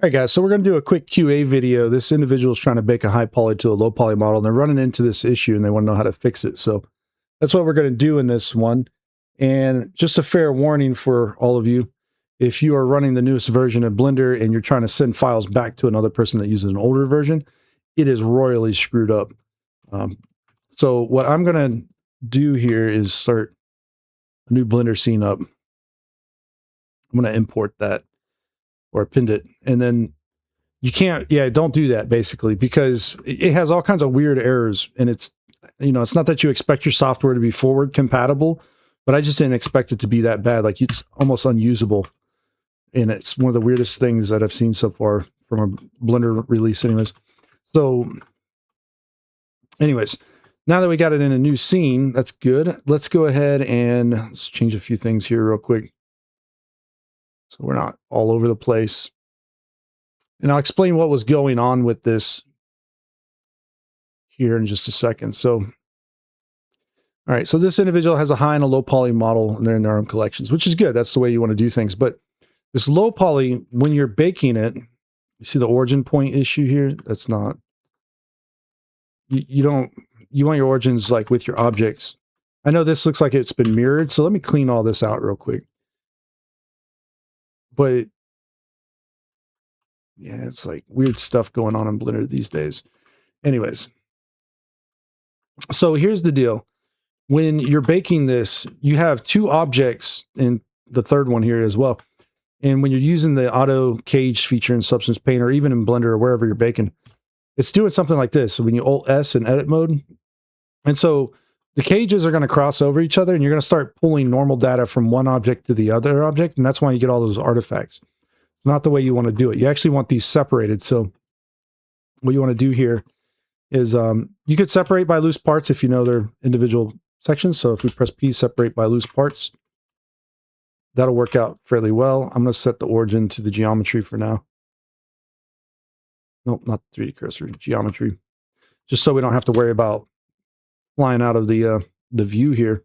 All right, guys, so we're going to do a quick QA video. This individual is trying to bake a high poly to a low poly model, and they're running into this issue, and they want to know how to fix it. So that's what we're going to do in this one. And just a fair warning for all of you, if you are running the newest version of Blender and you're trying to send files back to another person that uses an older version, it is royally screwed up. So what I'm going to do here is start a new Blender scene up. I'm going to import that or append it, and then you can't, don't do that basically, because it has all kinds of weird errors, and it's, it's not that you expect your software to be forward compatible, but I just didn't expect it to be that bad. Like, it's almost unusable. And it's one of the weirdest things that I've seen so far from a Blender release anyways. So anyways, now that we got it in a new scene, that's good. Let's go ahead and let's change a few things here real quick, so we're not all over the place. And I'll explain what was going on with this here in just a second. So, all right, so this individual has a high and a low poly model, and they're in their own collections, which is good. That's the way you want to do things. But this low poly, when you're baking it, you see the origin point issue here? That's not, you want your origins like with your objects. I know this looks like it's been mirrored, so let me clean all this out real quick. But yeah, it's like weird stuff going on in Blender these days. Anyways, so here's the deal. When you're baking this, you have two objects, and the third one here as well. And when you're using the auto cage feature in Substance Paint, or even in Blender or wherever you're baking, it's doing something like this. So when you Alt S in edit mode, and so the cages are going to cross over each other, and you're going to start pulling normal data from one object to the other object, and that's why you get all those artifacts. It's not the way you want to do it. You actually want these separated. So what you want to do here is you could separate by loose parts if you know they're individual sections. So if we press P, separate by loose parts, that'll work out fairly well. I'm going to set the origin to the geometry for now. Nope, not the 3D cursor, geometry. Just so we don't have to worry about flying out of the view here.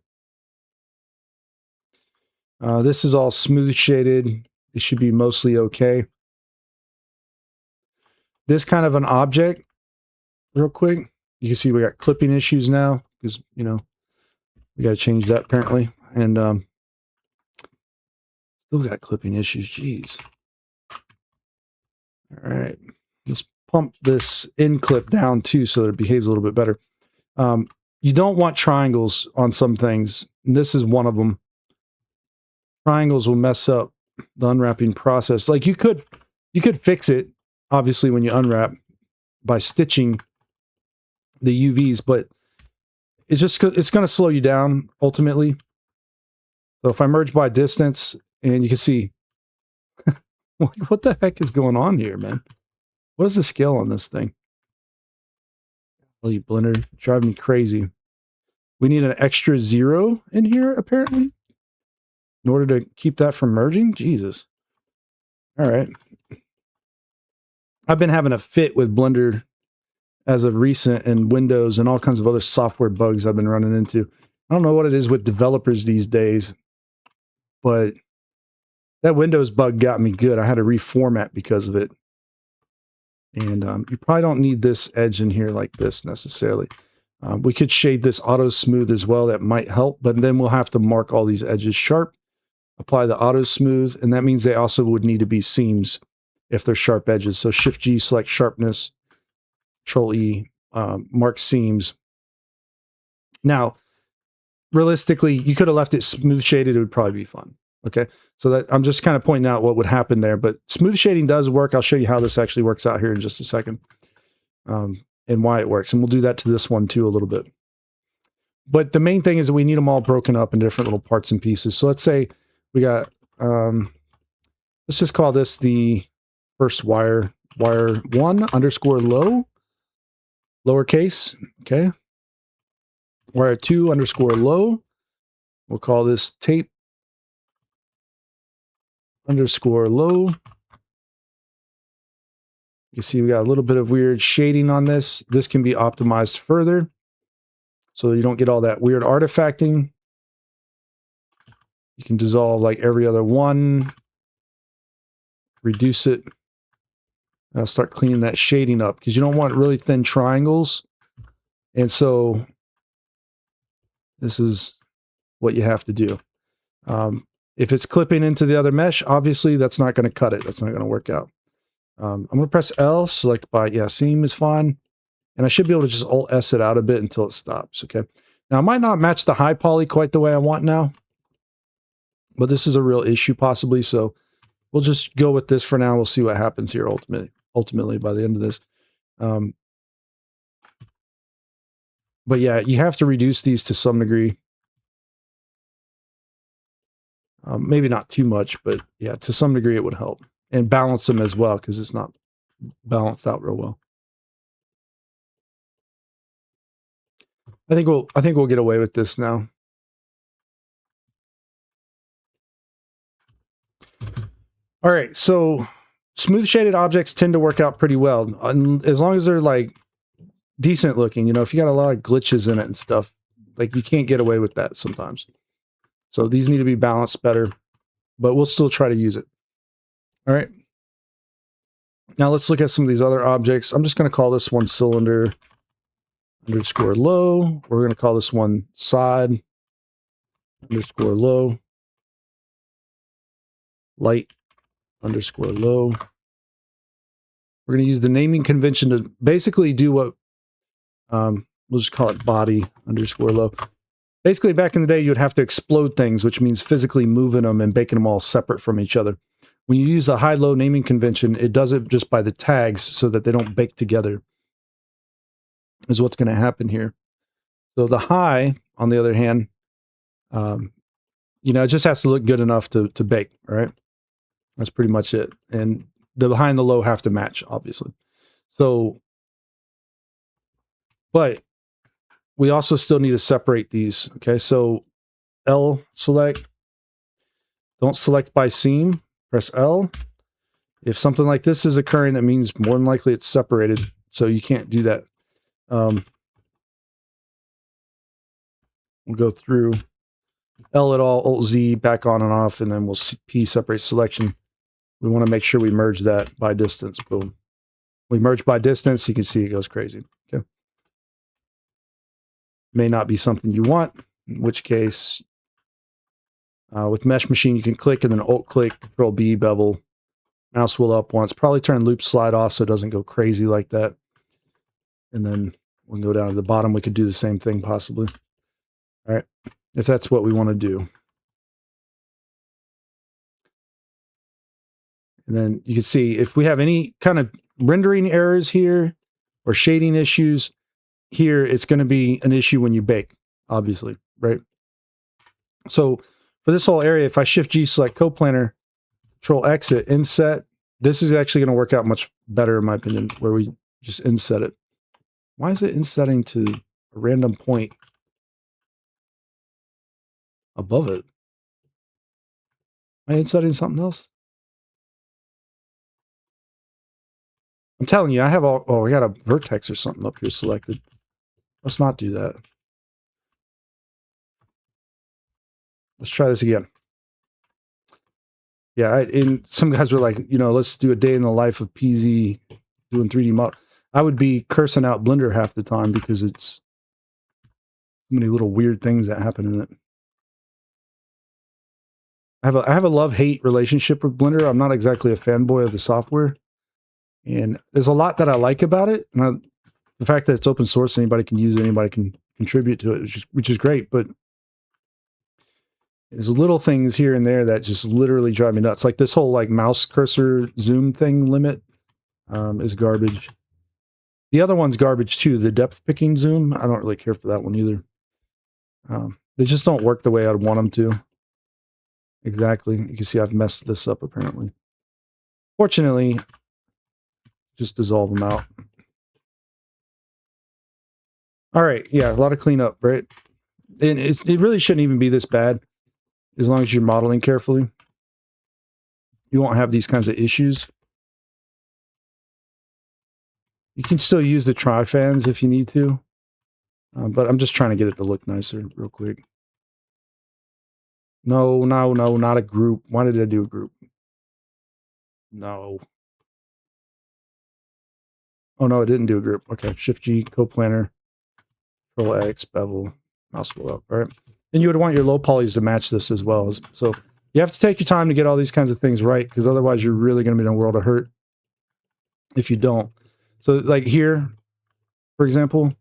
This is all smooth shaded. It should be mostly okay. This kind of an object, real quick, you can see we got clipping issues now, because, we got to change that apparently. And still got clipping issues, jeez. All right, let's pump this in clip down too so that it behaves a little bit better. You don't want triangles on some things. And this is one of them. Triangles will mess up the unwrapping process. Like, you could fix it, obviously, when you unwrap by stitching the UVs, but it's going to slow you down ultimately. So if I merge by distance, and you can see, what the heck is going on here, man? What is the scale on this thing? Holy Blender, drive me crazy. We need an extra 0 in here, apparently, in order to keep that from merging. Jesus. All right. I've been having a fit with Blender as of recent, and Windows and all kinds of other software bugs I've been running into. I don't know what it is with developers these days, but that Windows bug got me good. I had to reformat because of it. And you probably don't need this edge in here like this necessarily. We could shade this auto smooth as well. That might help, but then we'll have to mark all these edges sharp, apply the auto smooth, and that means they also would need to be seams if they're sharp edges. So Shift G, select sharpness, Control E, mark seams. Now, realistically, you could have left it smooth shaded. It would probably be fun. Okay, so that I'm just kind of pointing out what would happen there, but smooth shading does work. I'll show you how this actually works out here in just a second, and why it works. And we'll do that to this one too a little bit. But the main thing is that we need them all broken up in different little parts and pieces. So let's say we got, let's just call this the first wire 1 underscore low, lowercase, okay? Wire 2 underscore low. We'll call this tape underscore low. You see we got a little bit of weird shading on this. This can be optimized further so you don't get all that weird artifacting. You can dissolve like every other one, reduce it. I'll start cleaning that shading up because you don't want really thin triangles. And so this is what you have to do. If it's clipping into the other mesh, obviously that's not going to cut it. That's not going to work out. I'm going to press L, select by, yeah, seam is fine. And I should be able to just Alt-S it out a bit until it stops, okay? Now, I might not match the high poly quite the way I want now, but this is a real issue possibly, so we'll just go with this for now. We'll see what happens here ultimately by the end of this. But yeah, you have to reduce these to some degree. Maybe not too much, but yeah, to some degree it would help. And balance them as well, because it's not balanced out real well. I think we'll get away with this now. All right, so smooth shaded objects tend to work out pretty well, as long as they're like decent looking. You know, if you got a lot of glitches in it and stuff, like you can't get away with that sometimes. So these need to be balanced better, but we'll still try to use it. All right. Now let's look at some of these other objects. I'm just going to call this one cylinder underscore low. We're going to call this one side underscore low. Light underscore low. We're going to use the naming convention to basically do what, we'll just call it body underscore low. Basically, back in the day, you'd have to explode things, which means physically moving them and making them all separate from each other. When you use a high-low naming convention, it does it just by the tags so that they don't bake together, is what's going to happen here. So the high, on the other hand, you know, it just has to look good enough to bake, all right? That's pretty much it. And the high and the low have to match, obviously. So, but we also still need to separate these, okay? So L select, don't select by seam, press L. If something like this is occurring, that means more than likely it's separated, so you can't do that. We'll go through L it all, Alt Z, back on and off, and then we'll P separate selection. We want to make sure we merge that by distance. Boom. We merge by distance, you can see it goes crazy. Okay. May not be something you want, in which case, with Mesh Machine, you can click and then Alt-click, Control-B, bevel, mouse wheel up once. Probably turn loop slide off so it doesn't go crazy like that. And then we can go down to the bottom. We could do the same thing possibly. All right, if that's what we want to do. And then you can see if we have any kind of rendering errors here or shading issues here, it's going to be an issue when you bake, obviously, right? So for this whole area, if I Shift G, select coplanar, Control exit, inset, this is actually going to work out much better in my opinion, where we just inset it. Why is it insetting to a random point above it? Am I insetting something else? I'm telling you, I have all, oh, I got a vertex or something up here selected. Let's not do that. Let's try this again. Yeah, and some guys were like, you know, let's do a day in the life of PZ doing 3D model. I would be cursing out Blender half the time because it's so many little weird things that happen in it. I have a love-hate relationship with Blender. I'm not exactly a fanboy of the software. And there's a lot that I like about it. And the fact that it's open source, anybody can use it, anybody can contribute to it, which is great. But there's little things here and there that just literally drive me nuts. Like this whole like mouse cursor zoom thing limit is garbage. The other one's garbage too. The depth picking zoom, I don't really care for that one either. They just don't work the way I'd want them to. Exactly. You can see I've messed this up apparently. Fortunately, just dissolve them out. All right. Yeah, a lot of cleanup, right? And it really shouldn't even be this bad as long as you're modeling carefully. You won't have these kinds of issues. You can still use the tri-fans if you need to. But I'm just trying to get it to look nicer real quick. No, not a group. Why did I do a group? No. Oh no, it didn't do a group. Okay, Shift G, coplanar, Control X, bevel, mouse wheel up. All right. And you would want your low polys to match this as well. So you have to take your time to get all these kinds of things right, because otherwise you're really going to be in a world of hurt if you don't. So like here, for example,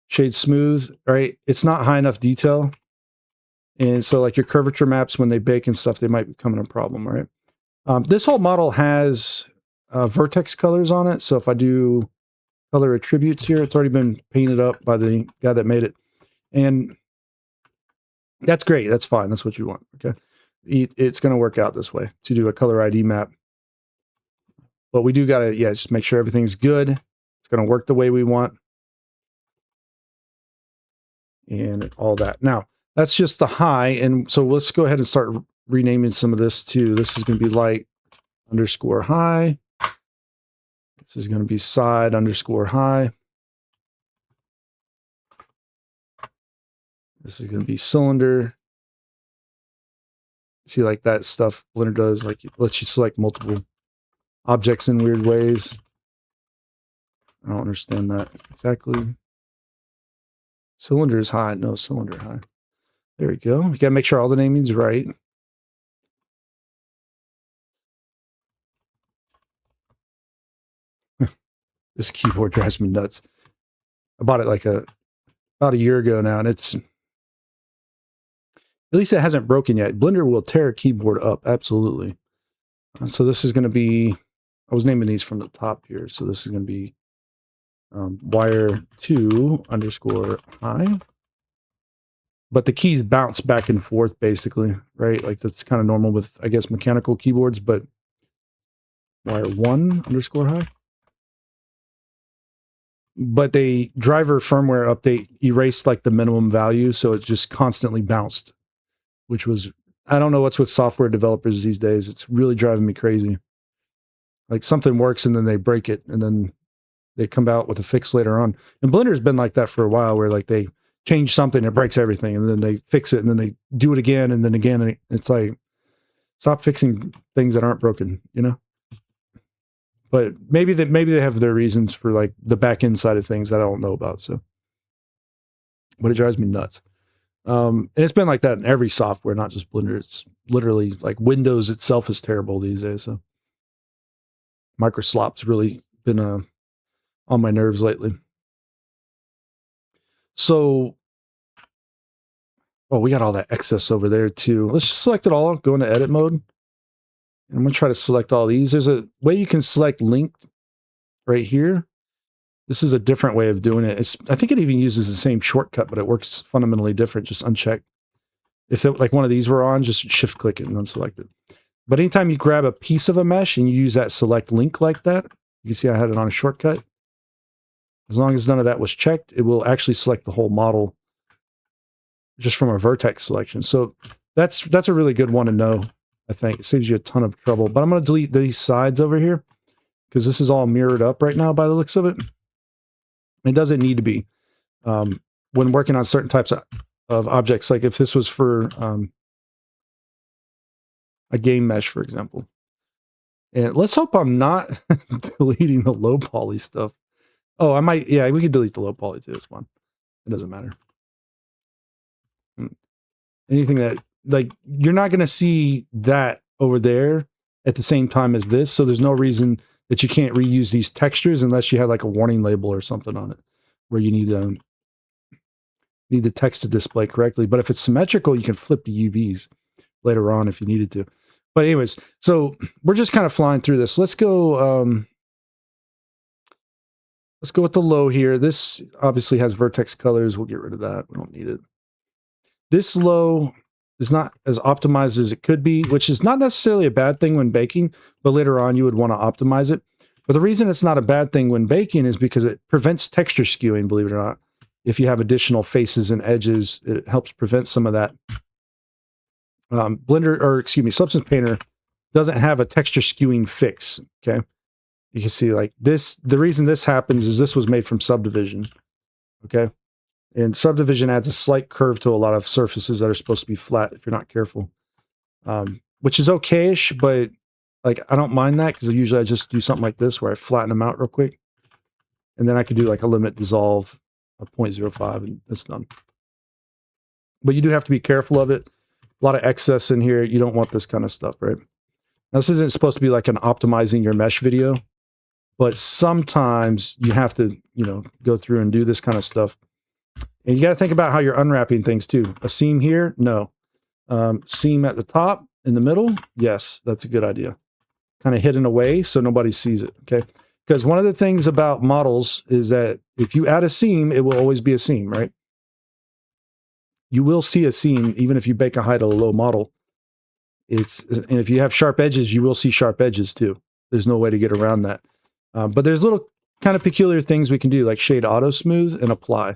shade smooth, right? It's not high enough detail. And so like your curvature maps, when they bake and stuff, they might become a problem, right? This whole model has vertex colors on it. So if I do color attributes here, it's already been painted up by the guy that made it. And that's great. That's fine. That's what you want. Okay. It's going to work out this way to do a color ID map. But we do got to, yeah, just make sure everything's good. It's going to work the way we want. And all that. Now, that's just the high. And so let's go ahead and start renaming some of this too. This is going to be light underscore high. This is going to be side underscore high. This is going to be cylinder. See, like that stuff Blender does, like it lets you select multiple objects in weird ways. I don't understand that exactly. Cylinder is high. No, cylinder high. There we go. You got to make sure all the naming's right. This keyboard drives me nuts. I bought it like about a year ago now, and it's, at least it hasn't broken yet. Blender will tear a keyboard up, absolutely. So this is going to be, I was naming these from the top here. So this is going to be wire 2 underscore high. But the keys bounce back and forth, basically, right? Like that's kind of normal with, I guess, mechanical keyboards, but wire 1 underscore high. But the driver firmware update erased like the minimum value, so it just constantly bounced, which was, I don't know what's with software developers these days. It's really driving me crazy. Like something works and then they break it and then they come out with a fix later on. And Blender's been like that for a while, where like they change something, it breaks everything, and then they fix it and then they do it again and then again. And it's like, stop fixing things that aren't broken, you know? But maybe they have their reasons for like the back end side of things that I don't know about. So, but it drives me nuts. And it's been like that in every software, not just Blender. It's literally like Windows itself is terrible these days. So Microsoft's really been on my nerves lately. So, oh, we got all that excess over there too. Let's just select it all, go into edit mode. I'm going to try to select all these. There's a way you can select linked right here. This is a different way of doing it. I think it even uses the same shortcut, but it works fundamentally different. Just uncheck. If like one of these were on, just shift click it and unselect it. But anytime you grab a piece of a mesh and you use that select link like that, you can see I had it on a shortcut. As long as none of that was checked, it will actually select the whole model just from a vertex selection. So that's a really good one to know. I think it saves you a ton of trouble. But I'm going to delete these sides over here because this is all mirrored up right now by the looks of it. It doesn't need to be. When working on certain types of objects, like if this was for a game mesh, for example. And let's hope I'm not deleting the low poly stuff. Oh, I might. Yeah, we could delete the low poly too. It's fine. It doesn't matter. Anything that, like, you're not going to see that over there at the same time as this. So there's no reason that you can't reuse these textures unless you have like a warning label or something on it where you need the text to display correctly. But if it's symmetrical, you can flip the UVs later on if you needed to. But anyways, so we're just kind of flying through this. Let's go with the low here. This obviously has vertex colors. We'll get rid of that. We don't need it. This low is not as optimized as it could be, which is not necessarily a bad thing when baking, but later on you would want to optimize it. But the reason it's not a bad thing when baking is because it prevents texture skewing, believe it or not. If you have additional faces and edges, it helps prevent some of that. Substance Painter doesn't have a texture skewing fix, okay? You can see like this, the reason this happens is this was made from Subdivision, okay? And Subdivision adds a slight curve to a lot of surfaces that are supposed to be flat if you're not careful, which is okay-ish, but like I don't mind that because usually I just do something like this where I flatten them out real quick. And then I could do like a limit dissolve of 0.05 and it's done. But you do have to be careful of it. A lot of excess in here. You don't want this kind of stuff, right? Now, this isn't supposed to be like an optimizing your mesh video, but sometimes you have to, you know, go through and do this kind of stuff. And you got to think about how you're unwrapping things too. A seam here? No. Seam at the top, in the middle? Yes, that's a good idea. Kind of hidden away so nobody sees it, okay? Because one of the things about models is that if you add a seam, it will always be a seam, right? You will see a seam even if you bake a high to a low model. And if you have sharp edges, you will see sharp edges too. There's no way to get around that. But there's little kind of peculiar things we can do, like shade auto smooth and apply.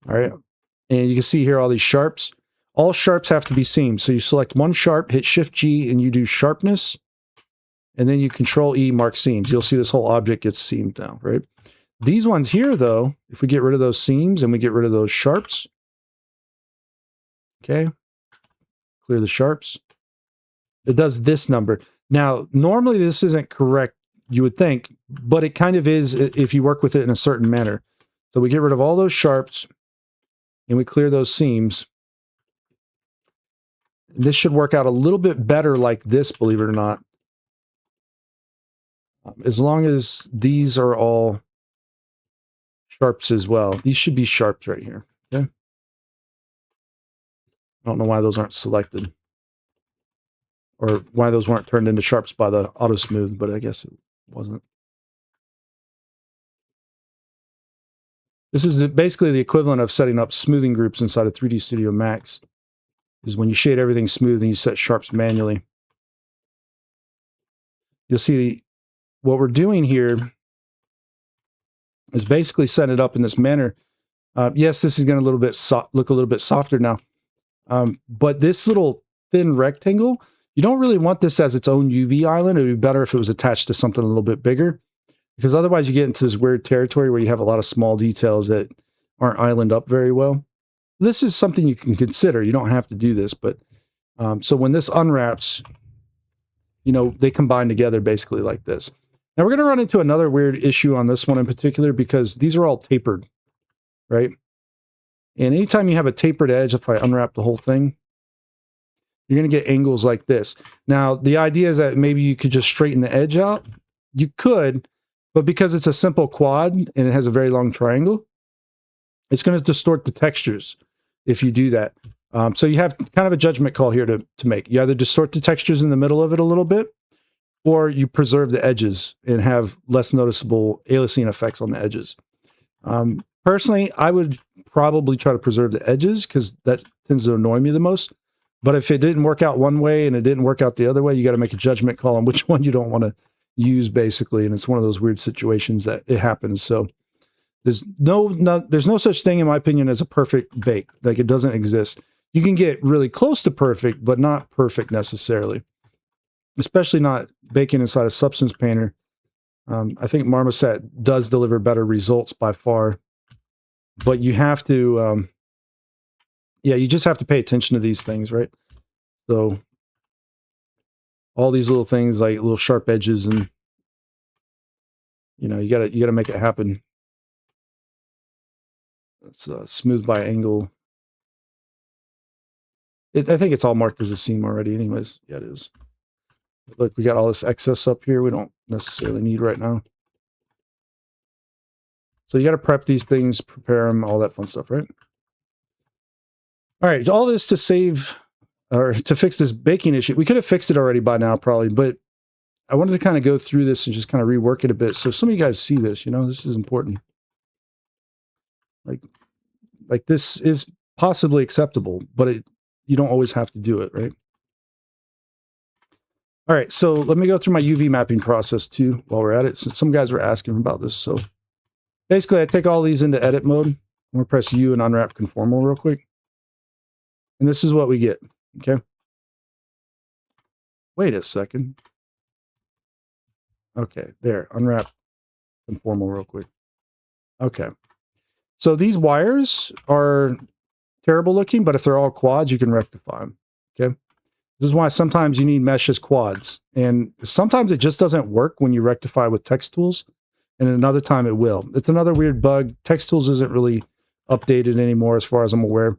All right. And you can see here all these sharps. All sharps have to be seamed. So you select one sharp, hit Shift G, and you do sharpness. And then you Control E, mark seams. You'll see this whole object gets seamed now, right? These ones here, though, if we get rid of those seams and we get rid of those sharps, okay, clear the sharps, it does this number. Now, normally this isn't correct, you would think, but it kind of is if you work with it in a certain manner. So we get rid of all those sharps and we clear those seams. This should work out a little bit better like this, believe it or not. As long as these are all sharps as well. These should be sharps right here, okay? I don't know why those aren't selected. Or why those weren't turned into sharps by the auto smooth, but I guess it wasn't. This is basically the equivalent of setting up smoothing groups inside of 3D Studio Max. Is when you shade everything smooth and you set sharps manually. You'll see what we're doing here is basically setting it up in this manner. Yes, this is going to look a little bit softer now. But this little thin rectangle, you don't really want this as its own UV island. It would be better if it was attached to something a little bit bigger, because otherwise you get into this weird territory where you have a lot of small details that aren't islanded up very well. This is something you can consider. You don't have to do this, but so when this unwraps, you know, they combine together basically like this. Now we're going to run into another weird issue on this one in particular because these are all tapered, right? And anytime you have a tapered edge, if I unwrap the whole thing, you're going to get angles like this. Now, the idea is that maybe you could just straighten the edge out. You could, but because it's a simple quad and it has a very long triangle, it's going to distort the textures if you do that. So you have kind of a judgment call here to make. You either distort the textures in the middle of it a little bit, or you preserve the edges and have less noticeable aliasing effects on the edges. Personally, I would probably try to preserve the edges because that tends to annoy me the most. But if it didn't work out one way and it didn't work out the other way, you got to make a judgment call on which one you don't want to use, basically. And it's one of those weird situations that it happens. So there's no such thing, in my opinion, as a perfect bake. Like, it doesn't exist. You can get really close to perfect, but not perfect necessarily. Especially not baking inside a Substance Painter. I think Marmoset does deliver better results by far. But you have to, you just have to pay attention to these things, right? So all these little things like little sharp edges, and you know, you gotta make it happen. It's smooth by angle. I think it's all marked as a seam already anyways. Yeah, it is. Look, we got all this excess up here we don't necessarily need right now. So you got to prep these things, prepare them, all that fun stuff, right? All right, all this to save, or to fix this baking issue. We could have fixed it already by now, probably, but I wanted to kind of go through this and just kind of rework it a bit. So some of you guys see this, you know, this is important. Like this is possibly acceptable, but you don't always have to do it, right? All right, so let me go through my UV mapping process too while we're at it, since some guys were asking about this. So basically, I take all these into edit mode. I'm going to press U and unwrap conformal real quick. And this is what we get, okay? Wait a second. Okay, there, unwrap conformal real quick. Okay. So these wires are terrible looking, but if they're all quads, you can rectify them, okay? This is why sometimes you need mesh as quads. And sometimes it just doesn't work when you rectify with text tools. and another time it will. It's another weird bug. Text Tools isn't really updated anymore as far as I'm aware.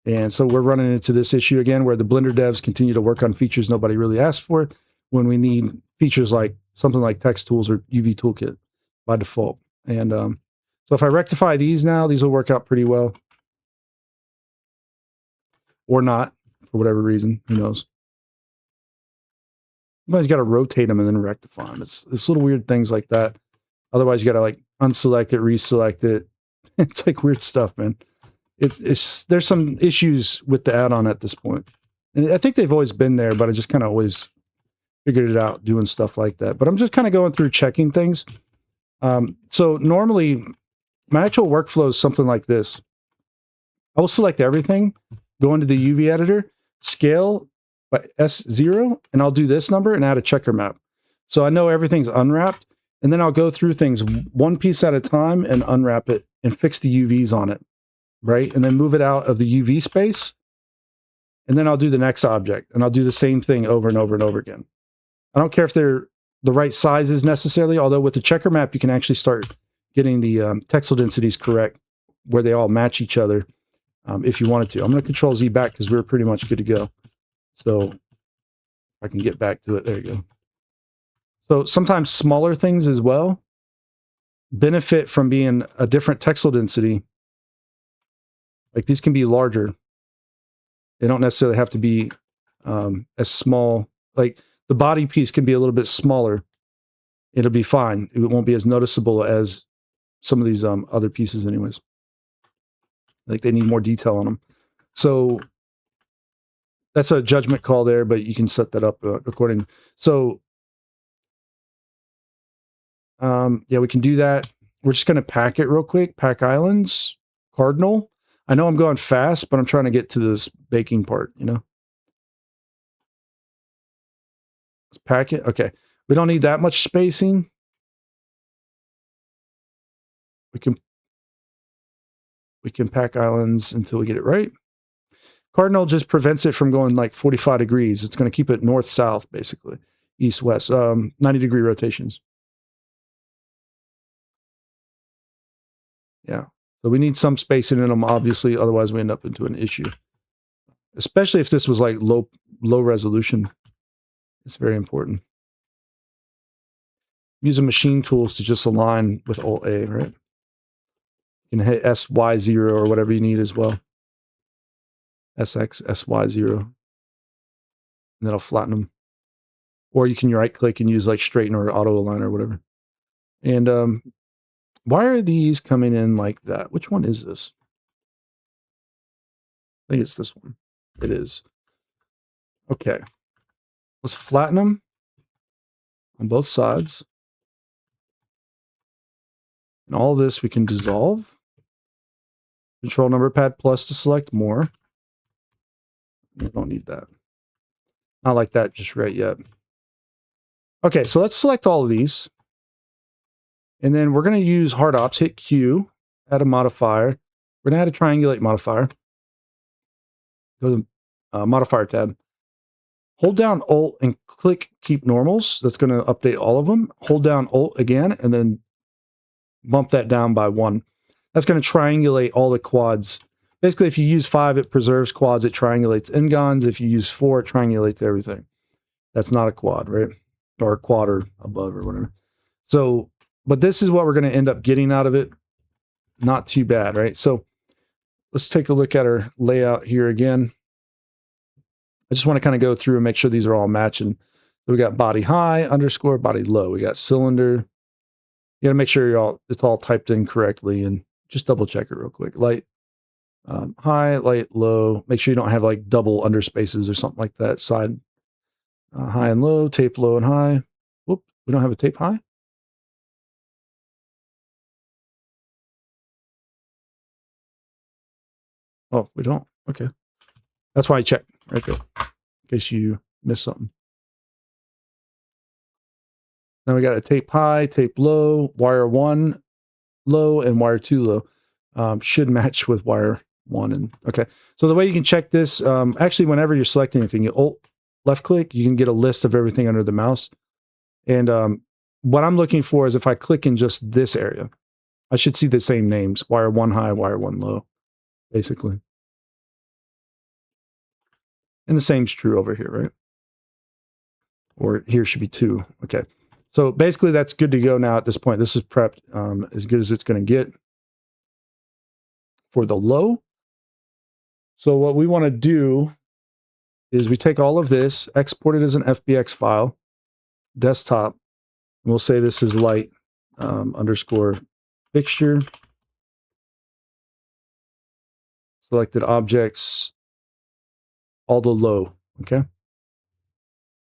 And so we're running into this issue again where the Blender devs continue to work on features nobody really asked for when we need features like something like Text Tools or UV Toolkit by default. And so if I rectify these now, these will work out pretty well. Or not, for whatever reason. Who knows? Sometimes you got to rotate them and then rectify them. It's little weird things like that. Otherwise, you got to like unselect it, reselect it. It's like weird stuff, man. There's some issues with the add-on at this point. And I think they've always been there, but I just kind of always figured it out doing stuff like that. But I'm just kind of going through checking things. So normally my actual workflow is something like this. I will select everything, go into the UV editor, scale by S0, and I'll do this number and add a checker map. So I know everything's unwrapped, and then I'll go through things one piece at a time and unwrap it and fix the UVs on it, right? And then move it out of the UV space, and then I'll do the next object, and I'll do the same thing over and over and over again. I don't care if they're the right sizes necessarily, although with the checker map, you can actually start getting the texel densities correct where they all match each other if you wanted to. I'm going to Control Z back because we're pretty much good to go. So I can get back to it. There you go. So sometimes smaller things as well benefit from being a different texel density. Like these can be larger. They don't necessarily have to be as small. Like the body piece can be a little bit smaller. It'll be fine. It won't be as noticeable as some of these other pieces anyways. Like they need more detail on them. So that's a judgment call there, but you can set that up according. So yeah, we can do that. We're just going to pack it real quick. Pack islands, cardinal. I know I'm going fast, but I'm trying to get to this baking part, you know. Let's pack it. Okay. We don't need that much spacing. We can pack islands until we get it right. Cardinal just prevents it from going like 45 degrees. It's going to keep it north-south, basically. East-west. 90-degree rotations. Yeah. So we need some spacing in them, obviously. Otherwise, we end up into an issue. Especially if this was like low resolution. It's very important. Using machine tools to just align with Alt-A, right? You can hit SY0 or whatever you need as well. SX, SY0. And that'll flatten them. Or you can right-click and use like straighten or auto align or whatever. And why are these coming in like that? Which one is this? I think it's this one. It is. Okay. Let's flatten them on both sides. And all this we can dissolve. Control number-pad plus to select more. We don't need that. Not like that just right yet. Okay, so let's select all of these. And then we're going to use hard ops. Hit Q, add a modifier. We're going to add a triangulate modifier. Go to the modifier tab. Hold down Alt and click keep normals. That's going to update all of them. Hold down Alt again and then bump that down by 1. That's going to triangulate all the quads. Basically, if you use 5, it preserves quads. It triangulates n-gons. If you use 4, it triangulates everything. That's not a quad, right? Or a quad or above or whatever. So, but this is what we're going to end up getting out of it. Not too bad, right? So let's take a look at our layout here again. I just want to kind of go through and make sure these are all matching. So we got body high, underscore, body low. We got cylinder. You got to make sure it's all typed in correctly and just double check it real quick. Light, high, light, low. Make sure you don't have like double underspaces or something like that. Side, high and low, tape low and high. Whoop, we don't have a tape high. Oh, we don't. Okay. That's why I checked right there, in case you missed something. Now we got a tape high, tape low, wire 1 low, and wire 2 low. Should match with wire 1. And okay. So the way you can check this, actually, whenever you're selecting anything, you Alt left click, you can get a list of everything under the mouse. And what I'm looking for is if I click in just this area, I should see the same names, wire 1 high, wire 1 low, basically. And the same's true over here, right? Or here should be 2. Okay. So basically that's good to go now at this point. This is prepped as good as it's going to get for the low. So what we want to do is we take all of this, export it as an FBX file, desktop, and we'll say this is light underscore fixture, selected objects, all the low, okay?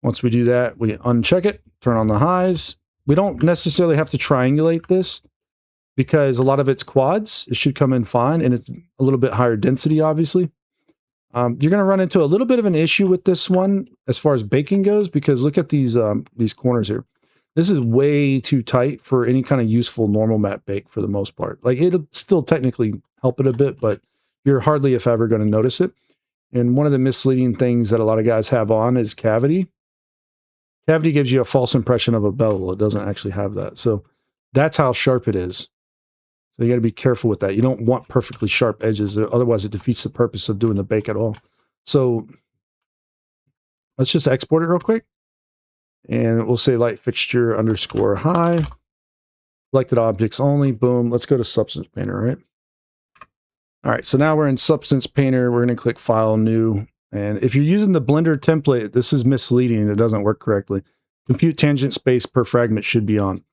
Once we do that, we uncheck it, turn on the highs. We don't necessarily have to triangulate this because a lot of it's quads. It should come in fine, and it's a little bit higher density, obviously. You're going to run into a little bit of an issue with this one as far as baking goes, because look at these corners here. This is way too tight for any kind of useful normal mat bake for the most part. Like, it'll still technically help it a bit, but you're hardly, if ever, going to notice it. And one of the misleading things that a lot of guys have on is cavity. Cavity gives you a false impression of a bevel. It doesn't actually have that. So that's how sharp it is. So you got to be careful with that. You don't want perfectly sharp edges. Otherwise, it defeats the purpose of doing the bake at all. So let's just export it real quick. And we'll say light fixture underscore high. Selected objects only. Boom. Let's go to Substance Painter, right? All right. So now we're in Substance Painter. We're going to click File, New. And if you're using the Blender template, this is misleading. It doesn't work correctly. Compute tangent space per fragment should be on.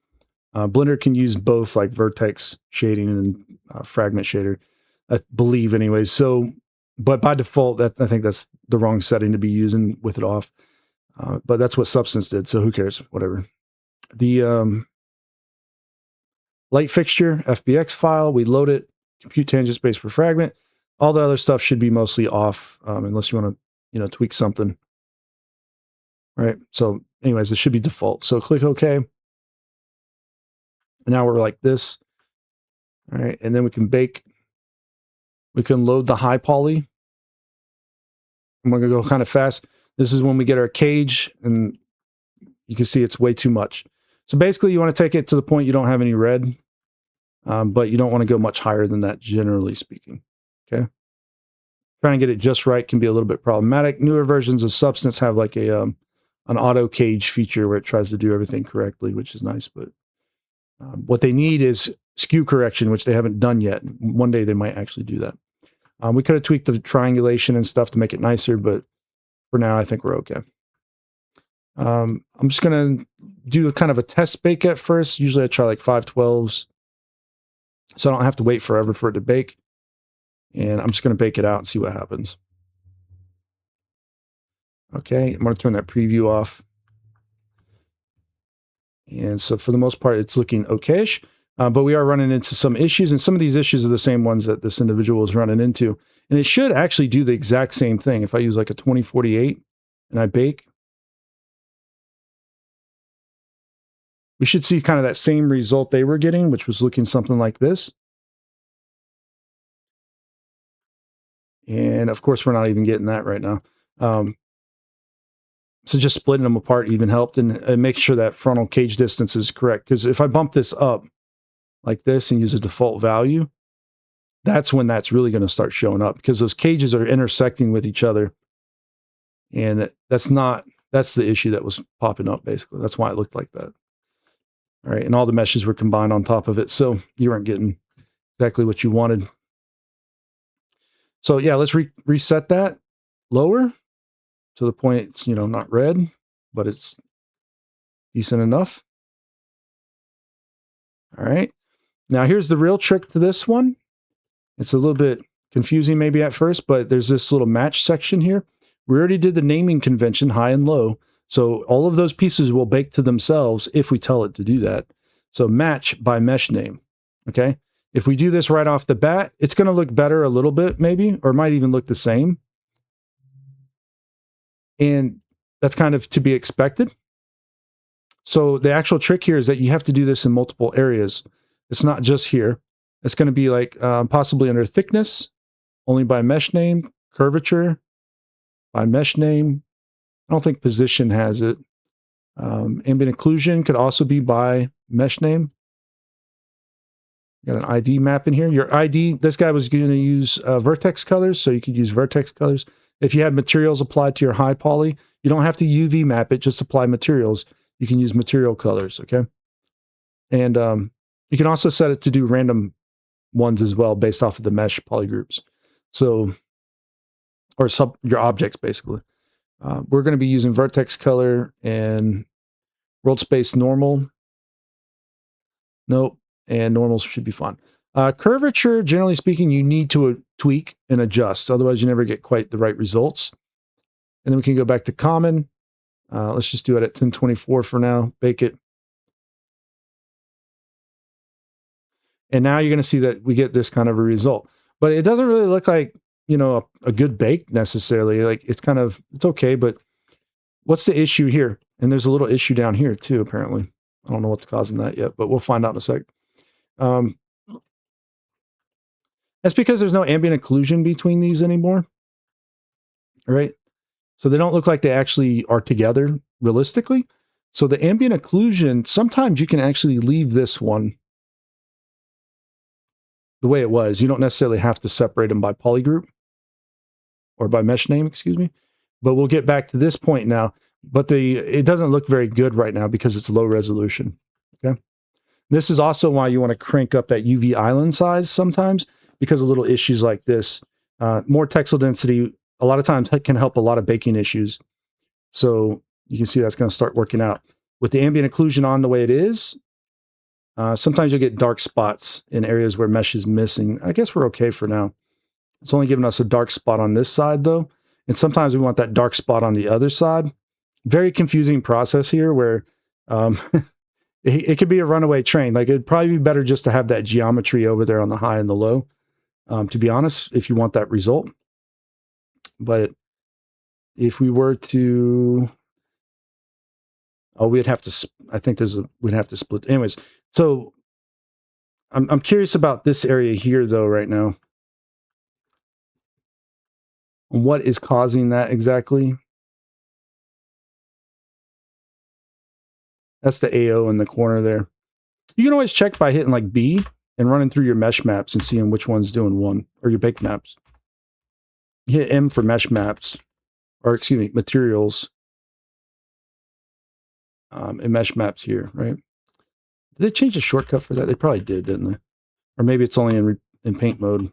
Blender can use both, like vertex shading and fragment shader, I believe anyways. So, but by default, I think that's the wrong setting to be using with it off. But that's what Substance did, so who cares? Whatever. The light fixture, FBX file, we load it, compute tangent space per fragment. All the other stuff should be mostly off, unless you want to, tweak something. Right? So anyways, it should be default. So click OK. And now we're like this. All right, and then we can bake. We can load the high poly. And we're going to go kind of fast. This is when we get our cage, and you can see it's way too much. So basically, you want to take it to the point you don't have any red, but you don't want to go much higher than that, generally speaking. Okay. Trying to get it just right can be a little bit problematic. Newer versions of Substance have like an auto cage feature where it tries to do everything correctly, which is nice, but what they need is skew correction, which they haven't done yet. One day they might actually do that. We could have tweaked the triangulation and stuff to make it nicer, but for now, I think we're okay. I'm just going to do kind of a test bake at first. Usually I try like 512s, so I don't have to wait forever for it to bake. And I'm just going to bake it out and see what happens. Okay, I'm going to turn that preview off. And so for the most part, it's looking okay-ish, but we are running into some issues, and some of these issues are the same ones that this individual is running into. And it should actually do the exact same thing. If I use like a 2048 and I bake, we should see kind of that same result they were getting, which was looking something like this. And of course, we're not even getting that right now. So just splitting them apart even helped, and make sure that frontal cage distance is correct. Because if I bump this up like this and use a default value, that's when that's really going to start showing up, because those cages are intersecting with each other. And that's the issue that was popping up, basically. That's why it looked like that. All right. And all the meshes were combined on top of it. So you weren't getting exactly what you wanted. So yeah, let's reset that lower to the point it's, not red, but it's decent enough. All right. Now here's the real trick to this one. It's a little bit confusing maybe at first, but there's this little match section here. We already did the naming convention, high and low. So all of those pieces will bake to themselves if we tell it to do that. So match by mesh name. Okay. If we do this right off the bat, it's going to look better a little bit maybe, or it might even look the same. And that's kind of to be expected. So the actual trick here is that you have to do this in multiple areas. It's not just here. It's going to be like possibly under thickness, only by mesh name, curvature, by mesh name. I don't think position has it. Ambient occlusion could also be by mesh name. Got an ID map in here. Your ID, this guy was going to use vertex colors, so you could use vertex colors. If you had materials applied to your high poly, you don't have to UV map it, just apply materials. You can use material colors, okay? And you can also set it to do random ones as well based off of the mesh polygroups. So, or your objects, basically. We're going to be using vertex color and world space normal. Nope. And normals should be fine. Curvature, generally speaking, you need to tweak and adjust. Otherwise, you never get quite the right results. And then we can go back to common. Let's just do it at 1024 for now. Bake it. And now you're going to see that we get this kind of a result. But it doesn't really look like, you know, a good bake necessarily. Like it's okay. But what's the issue here? And there's a little issue down here too, apparently. I don't know what's causing that yet, but we'll find out in a sec. That's because there's no ambient occlusion between these anymore. All right. So they don't look like they actually are together realistically. So the ambient occlusion, sometimes you can actually leave this one the way it was. You don't necessarily have to separate them by polygroup or by mesh name, excuse me. But we'll get back to this point now. But it doesn't look very good right now because it's low resolution. Okay. This is also why you want to crank up that UV island size sometimes, because of little issues like this. More texel density, a lot of times can help a lot of baking issues. So you can see that's going to start working out. With the ambient occlusion on the way it is, sometimes you'll get dark spots in areas where mesh is missing. I guess we're okay for now. It's only giving us a dark spot on this side though. And sometimes we want that dark spot on the other side. Very confusing process here where it could be a runaway train. Like it'd probably be better just to have that geometry over there on the high and the low, to be honest, if you want that result. But if we were to, we'd have to, I think we'd have to split. Anyways, so I'm curious about this area here though right now. What is causing that exactly? That's the AO in the corner there. You can always check by hitting like B and running through your mesh maps and seeing which one's doing one, or your bake maps. You hit M for mesh maps, or excuse me, materials. And mesh maps here, right? Did they change the shortcut for that? They probably did, didn't they? Or maybe it's only in paint mode.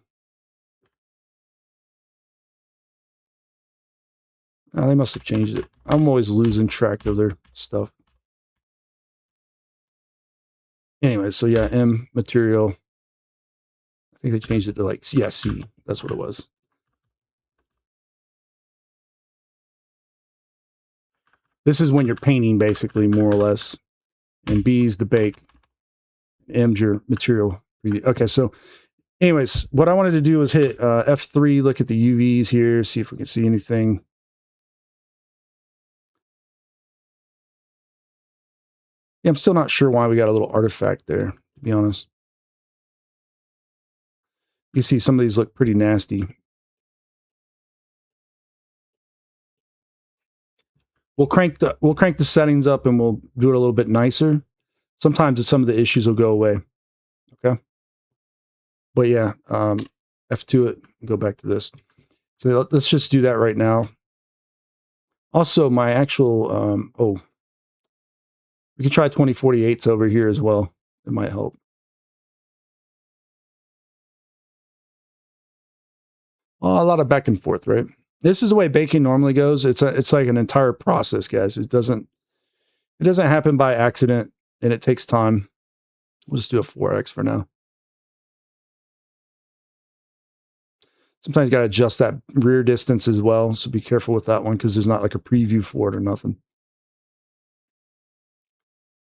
Oh, they must have changed it. I'm always losing track of their stuff. Anyway, so yeah, M material. I think they changed it to like C. That's what it was. This is when you're painting, basically, more or less. And B is the bake. M's your material. Okay, so anyways, what I wanted to do was hit F3, look at the UVs here, see if we can see anything. Yeah, I'm still not sure why we got a little artifact there, to be honest. You see some of these look pretty nasty. We'll crank the settings up and we'll do it a little bit nicer. Sometimes some of the issues will go away. Okay. But yeah, F2 it, go back to this. So let's just do that right now. Also, my actual, we can try 2048s over here as well. It might help. Well, a lot of back and forth, right? This is the way baking normally goes. It's like an entire process, guys. It doesn't happen by accident, and it takes time. We'll just do a 4x for now. Sometimes you got to adjust that rear distance as well, so be careful with that one because there's not like a preview for it or nothing.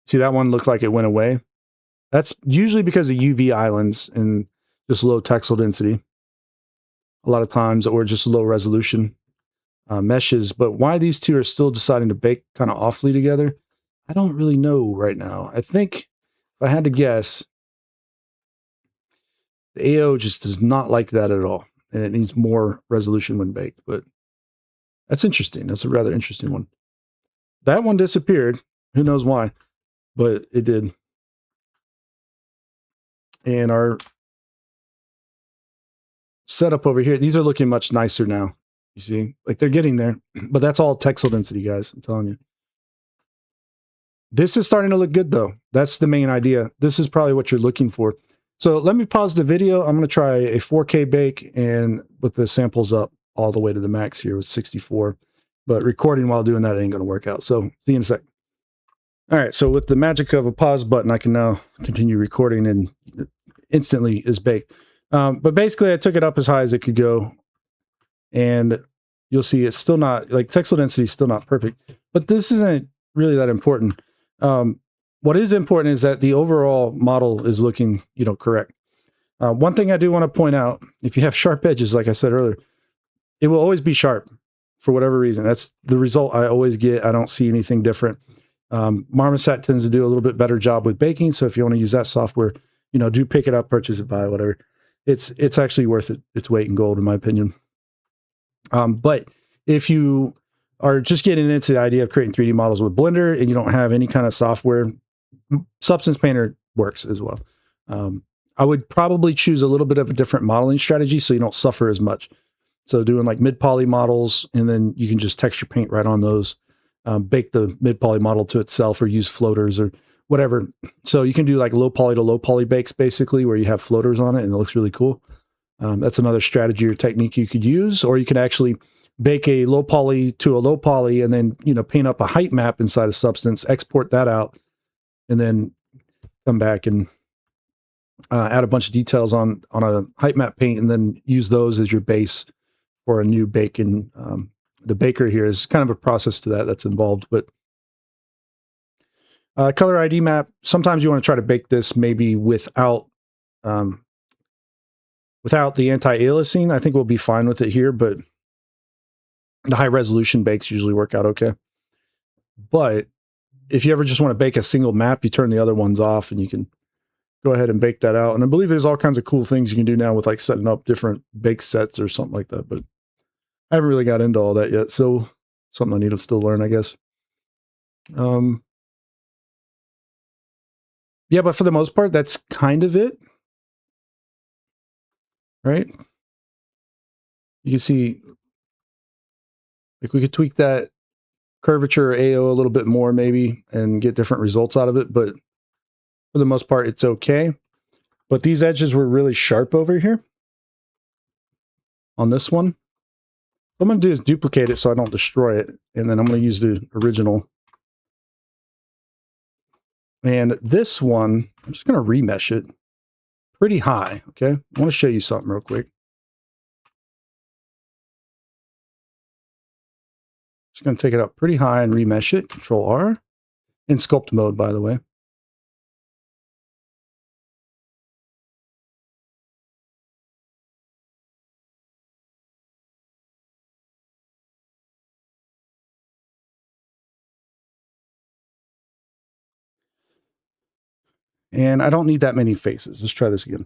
See, that one looked like it went away. That's usually because of UV islands and just low texel density. A lot of times, or just low resolution meshes. But why these two are still deciding to bake kind of awfully together, I don't really know right now. I think if I had to guess, the AO just does not like that at all. And it needs more resolution when baked. But that's interesting. That's a rather interesting one. That one disappeared. Who knows why, but it did. And our setup over here, these are looking much nicer now. You see, like they're getting there, but that's all texel density, guys. I'm telling you. This is starting to look good though. That's the main idea. This is probably what you're looking for. So let me pause the video. I'm going to try a 4K bake and with the samples up all the way to the max here with 64. But recording while doing that ain't going to work out. So see you in a sec. All right. So with the magic of a pause button, I can now continue recording and instantly is baked. But basically I took it up as high as it could go. And you'll see it's still not, like texel density is still not perfect. But this isn't really that important. What is important is that the overall model is looking, correct. One thing I do want to point out, if you have sharp edges, like I said earlier, it will always be sharp for whatever reason. That's the result I always get. I don't see anything different. Marmoset tends to do a little bit better job with baking. So if you want to use that software, do pick it up, purchase it, buy it, whatever. It's actually worth it. Its weight in gold, in my opinion. But if you are just getting into the idea of creating 3D models with Blender and you don't have any kind of software, Substance Painter works as well. I would probably choose a little bit of a different modeling strategy so you don't suffer as much. So doing like mid-poly models, and then you can just texture paint right on those, bake the mid-poly model to itself or use floaters or whatever. So you can do like low poly to low poly bakes basically where you have floaters on it and it looks really cool. That's another strategy or technique you could use, or you can actually bake a low poly to a low poly and then, paint up a height map inside of Substance, export that out, and then come back and add a bunch of details on a height map paint and then use those as your base for a new bake. And the baker here is kind of a process to that's involved, but color ID map, sometimes you want to try to bake this maybe without the anti-aliasing. I think we'll be fine with it here, but the high resolution bakes usually work out okay. But if you ever just want to bake a single map, you turn the other ones off and you can go ahead and bake that out. And I believe there's all kinds of cool things you can do now with like setting up different bake sets or something like that. But I haven't really got into all that yet. So something I need to still learn, I guess. Yeah, but for the most part, that's kind of it. Right? You can see, like we could tweak that curvature or AO a little bit more maybe and get different results out of it. But for the most part, it's okay. But these edges were really sharp over here on this one. What I'm going to do is duplicate it so I don't destroy it. And then I'm going to use the original. And this one, I'm just going to remesh it pretty high. Okay. I want to show you something real quick. Just going to take it up pretty high and remesh it. Control R in sculpt mode, by the way. And I don't need that many faces. Let's try this again.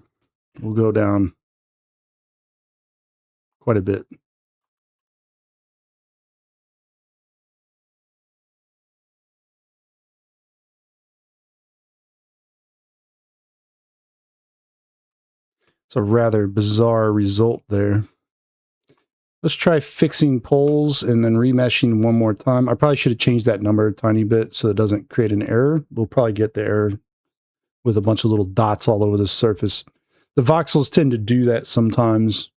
We'll go down quite a bit. It's a rather bizarre result there. Let's try fixing poles and then remeshing one more time. I probably should have changed that number a tiny bit so it doesn't create an error. We'll probably get the error with a bunch of little dots all over the surface. The voxels tend to do that sometimes.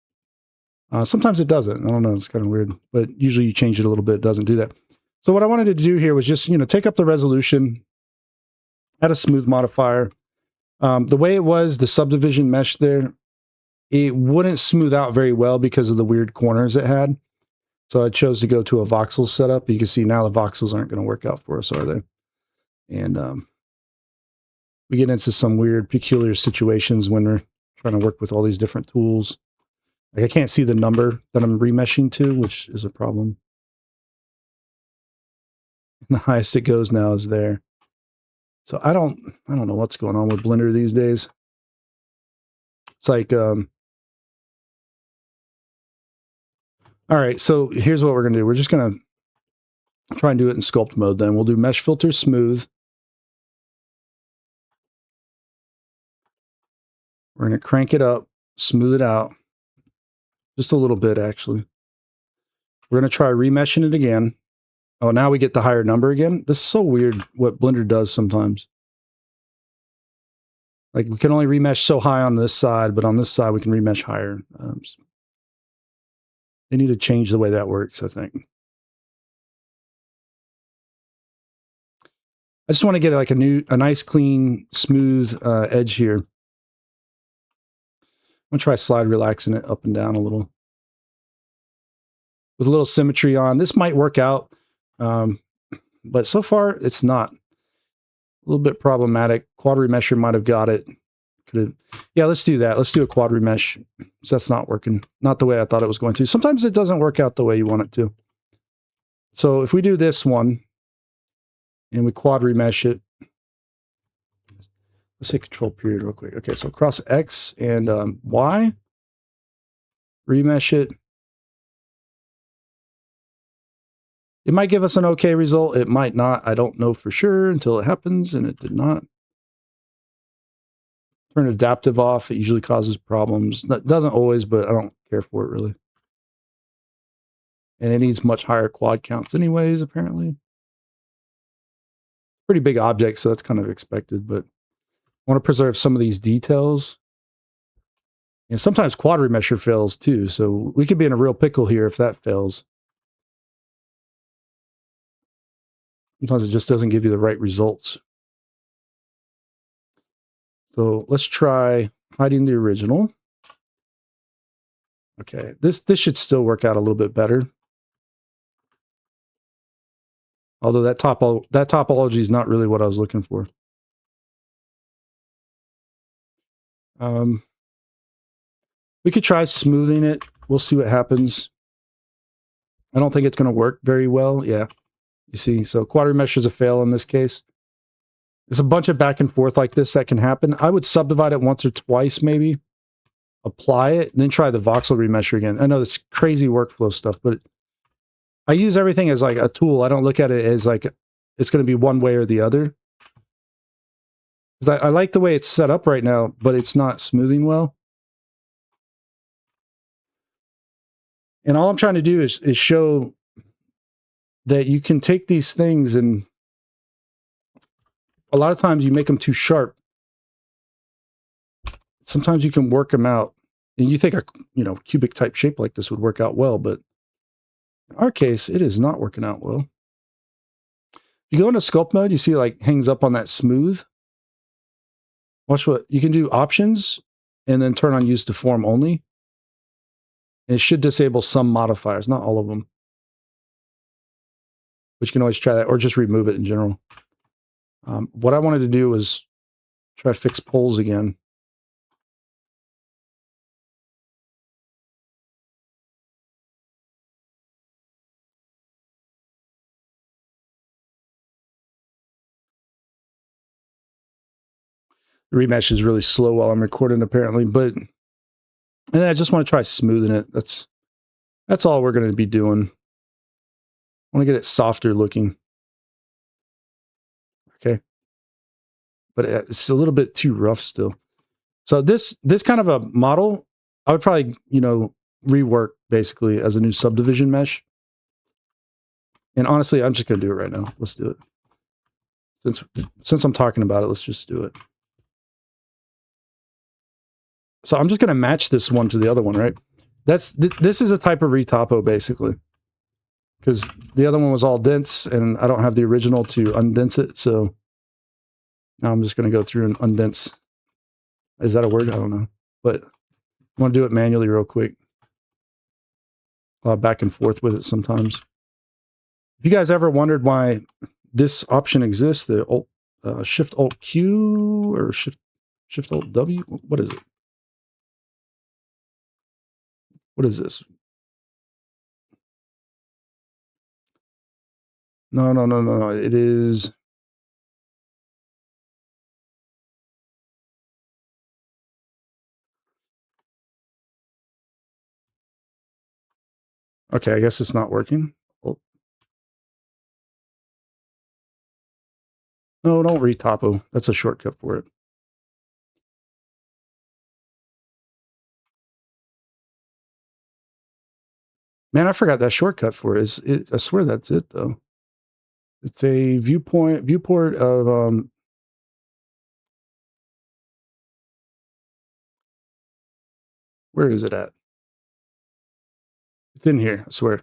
Sometimes it doesn't. I don't know. It's kind of weird. But usually you change it a little bit. It doesn't do that. So what I wanted to do here was just, take up the resolution, add a smooth modifier. The way it was, the subdivision mesh there, it wouldn't smooth out very well because of the weird corners it had. So I chose to go to a voxel setup. You can see now the voxels aren't going to work out for us, are they? And we get into some weird, peculiar situations when we're trying to work with all these different tools. Like I can't see the number that I'm remeshing to, which is a problem. And the highest it goes now is there. So I don't know what's going on with Blender these days. It's like, all right, so here's what we're going to do. We're just going to I'll try and do it in sculpt mode then. We'll do mesh filter smooth. We're going to crank it up, smooth it out. Just a little bit, actually. We're going to try remeshing it again. Oh, now we get the higher number again. This is so weird what Blender does sometimes. Like, we can only remesh so high on this side, but on this side we can remesh higher. They need to change the way that works, I think. I just want to get like a nice, clean, smooth edge here. I'm going to try slide relaxing it up and down a little. With a little symmetry on. This might work out, but so far it's not. A little bit problematic. Quad remesher might have got it. Could have. Yeah, let's do that. Let's do a quad remesh. So that's not working. Not the way I thought it was going to. Sometimes it doesn't work out the way you want it to. So if we do this one and we quad remesh it, let's say control period real quick. Okay, so across X and Y, remesh it. It might give us an okay result. It might not. I don't know for sure until it happens, and it did not. Turn adaptive off. It usually causes problems. That doesn't always, but I don't care for it really. And it needs much higher quad counts anyways, apparently. Pretty big object, so that's kind of expected, but I want to preserve some of these details. And sometimes quad remesher fails too, so we could be in a real pickle here if that fails. Sometimes it just doesn't give you the right results. So let's try hiding the original. Okay, this should still work out a little bit better. Although that topology is not really what I was looking for. We could try smoothing it. We'll see what happens. I don't think it's going to work very well. Yeah, you see, so quad remesh is a fail in this case. There's a bunch of back and forth like this that can happen. I would subdivide it once or twice, maybe. Apply it, and then try the voxel remesher again. I know it's crazy workflow stuff, but I use everything as like a tool. I don't look at it as like it's going to be one way or the other. Because I like the way it's set up right now, but it's not smoothing well. And all I'm trying to do is show that you can take these things and a lot of times you make them too sharp. Sometimes you can work them out. And you think a cubic type shape like this would work out well, but in our case, it is not working out well. If you go into sculpt mode, you see it like hangs up on that smooth. Watch what you can do options and then turn on use deform only. And it should disable some modifiers, not all of them. But you can always try that or just remove it in general. What I wanted to do was try to fix poles again. The remesh is really slow while I'm recording, apparently, but and then I just want to try smoothing it. That's all we're going to be doing. I want to get it softer looking. Okay. But it's a little bit too rough still. So this kind of a model, I would probably, rework basically as a new subdivision mesh. And honestly, I'm just going to do it right now. Let's do it. Since I'm talking about it, let's just do it. So I'm just going to match this one to the other one, right? This is a type of retopo basically. Because the other one was all dense and I don't have the original to undense it. So now I'm just going to go through and undense. Is that a word? I don't know. But I want to do it manually real quick. Back and forth with it sometimes. If you guys ever wondered why this option exists, the Shift Alt Q or Shift Alt W, what is it? What is this? No. It is. Okay, I guess it's not working. No, don't re-topo. That's a shortcut for it. Man, I forgot that shortcut for it. I swear that's it though. It's a viewport of where is it at? It's in here, I swear.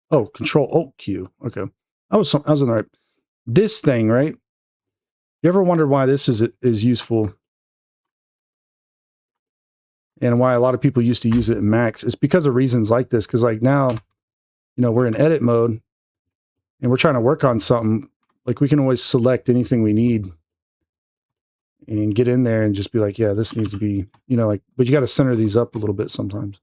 Oh, Control Alt Q. Okay. I was in the right. This thing, right? You ever wonder why this is useful and why a lot of people used to use it in Macs? It's because of reasons like this. Because like now, we're in edit mode and we're trying to work on something. Like we can always select anything we need and get in there and just be like, yeah, this needs to be, but you got to center these up a little bit sometimes.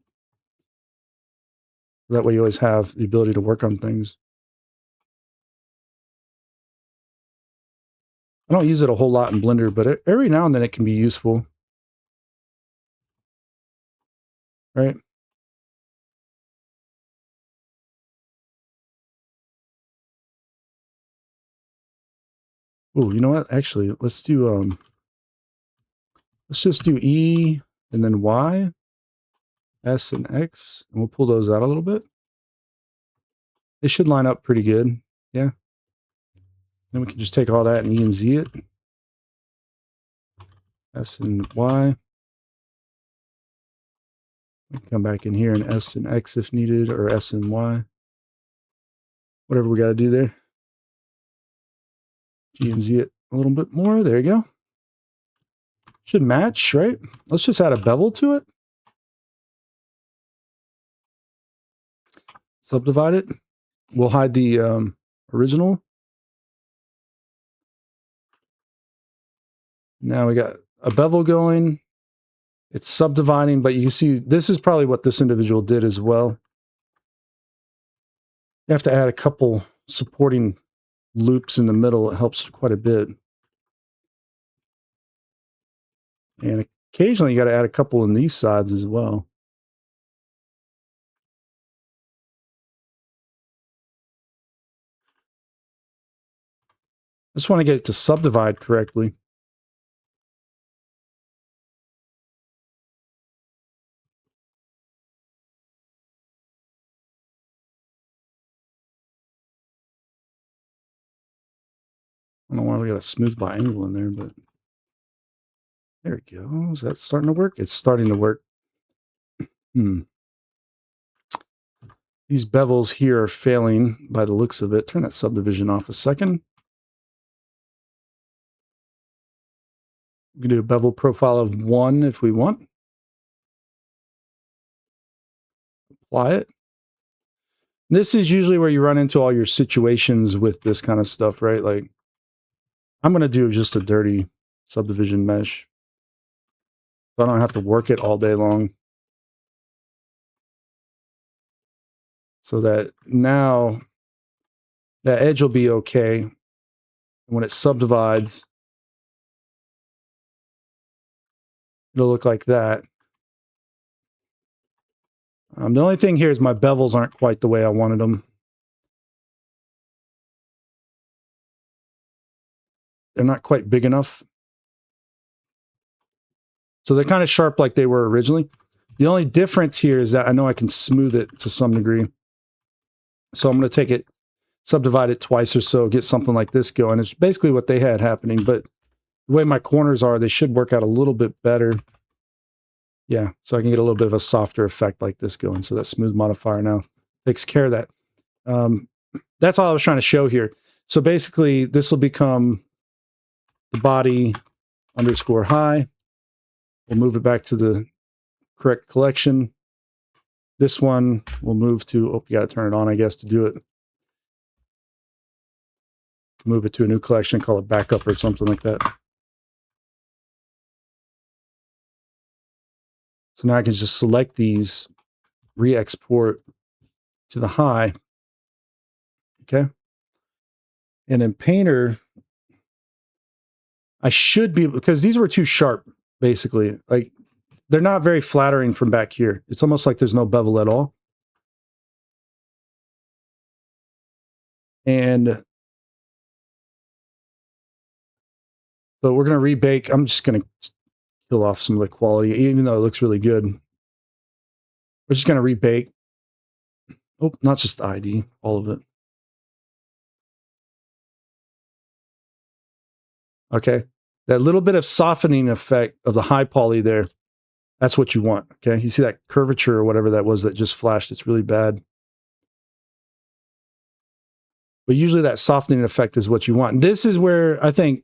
That way you always have the ability to work on things. I don't use it a whole lot in Blender, but every now and then it can be useful. Right? Oh, you know what? Actually, let's just do E and then Y, S and X, and we'll pull those out a little bit. They should line up pretty good. Yeah. Then we can just take all that and E and Z it. S and Y. We can come back in here and S and X if needed, or S and Y. Whatever we got to do there. G and Z it a little bit more. There you go. Should match, right? Let's just add a bevel to it. Subdivide it. We'll hide the original. Now we got a bevel going. It's subdividing, but you can see this is probably what this individual did as well. You have to add a couple supporting loops in the middle. It helps quite a bit. And occasionally you got to add a couple on these sides as well. I just want to get it to subdivide correctly. I don't know why we got a smooth biangle in there, but there we go. Is that starting to work? It's starting to work. These bevels here are failing by the looks of it. Turn that subdivision off a second. We can do a bevel profile of 1 if we want. Apply it. This is usually where you run into all your situations with this kind of stuff, right? Like, I'm going to do just a dirty subdivision mesh, so I don't have to work it all day long. So that now that edge will be okay. When it subdivides, it'll look like that. The only thing here is my bevels aren't quite the way I wanted them. They're not quite big enough. So they're kind of sharp like they were originally. The only difference here is that I know I can smooth it to some degree. So I'm going to take it, subdivide it twice or so, get something like this going. It's basically what they had happening, but the way my corners are, they should work out a little bit better. Yeah, so I can get a little bit of a softer effect like this going. So that smooth modifier now takes care of that. That's all I was trying to show here. So basically, this will become the body underscore high. We'll move it back to the correct collection. This one will move to, oh, you got to turn it on, I guess, to do it. Move it to a new collection, call it backup or something like that. So now I can just select these, re-export to the high. Okay. And in Painter, I should be, because these were too sharp, basically. Like, they're not very flattering from back here. It's almost like there's no bevel at all. And so we're going to rebake. I'm just going to kill off some of the quality, even though it looks really good. We're just going to rebake. Oh, not just the ID, all of it. Okay. That little bit of softening effect of the high poly there, that's what you want. Okay. You see that curvature or whatever that was that just flashed? It's really bad. But usually that softening effect is what you want. And this is where I think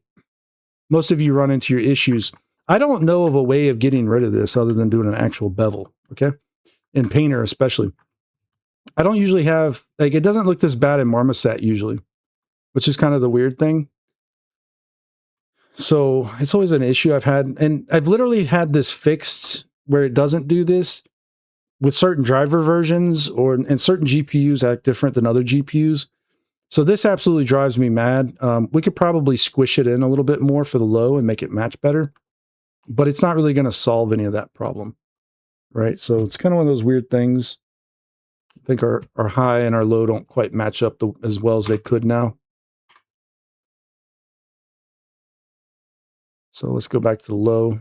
most of you run into your issues. I don't know of a way of getting rid of this other than doing an actual bevel. Okay. In Painter, especially. I don't usually have, like, it doesn't look this bad in Marmoset usually, which is kind of the weird thing. So it's always an issue I've had. And I've literally had this fixed where it doesn't do this with certain driver versions, and certain GPUs act different than other GPUs. So this absolutely drives me mad. We could probably squish it in a little bit more for the low and make it match better, but it's not really going to solve any of that problem, right? So it's kind of one of those weird things. I think our high and our low don't quite match up as well as they could now. So let's go back to the low.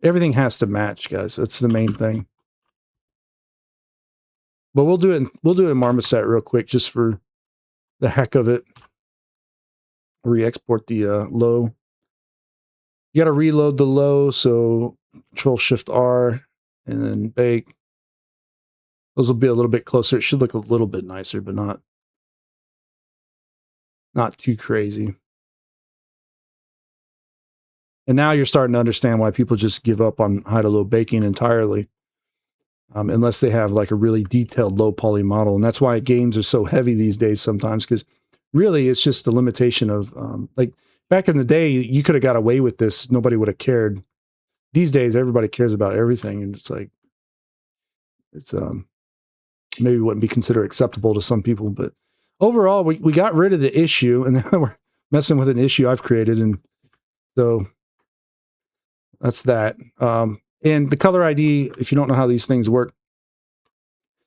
Everything has to match, guys. That's the main thing. But we'll do it in Marmoset real quick, just for the heck of it. Re-export the low. You got to reload the low, so Control-Shift-R and then bake. Those will be a little bit closer. It should look a little bit nicer, but not too crazy. And now you're starting to understand why people just give up on high to low baking entirely, unless they have like a really detailed low poly model. And that's why games are so heavy these days sometimes, because really it's just the limitation of, like, back in the day, you could have got away with this. Nobody would have cared. These days, everybody cares about everything. And it's like, it's maybe wouldn't be considered acceptable to some people. But overall, we got rid of the issue, and now we're messing with an issue I've created. And so that's that. And the color ID, if you don't know how these things work,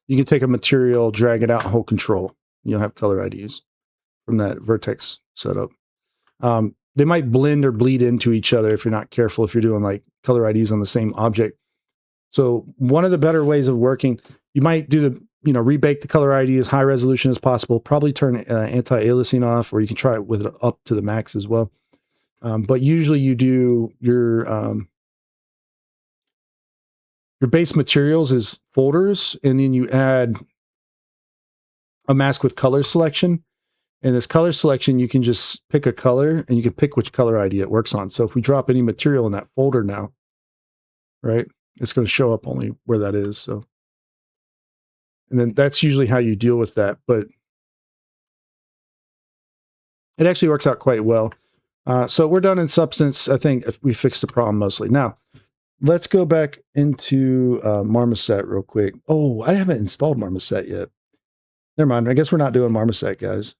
you can take a material, drag it out, and hold control. You'll have color IDs from that vertex setup. They might blend or bleed into each other if you're not careful, if you're doing like color IDs on the same object. So one of the better ways of working, you might do the, rebake the color ID as high resolution as possible, probably turn anti-aliasing off, or you can try it with it up to the max as well. But usually you do your base materials is folders, and then you add a mask with color selection. And this color selection, you can just pick a color, and you can pick which color ID it works on. So if we drop any material in that folder now, right, it's going to show up only where that is. So, and then that's usually how you deal with that. But it actually works out quite well. So we're done in Substance. I think we fixed the problem mostly. Now, let's go back into Marmoset real quick. Oh, I haven't installed Marmoset yet. Never mind. I guess we're not doing Marmoset, guys.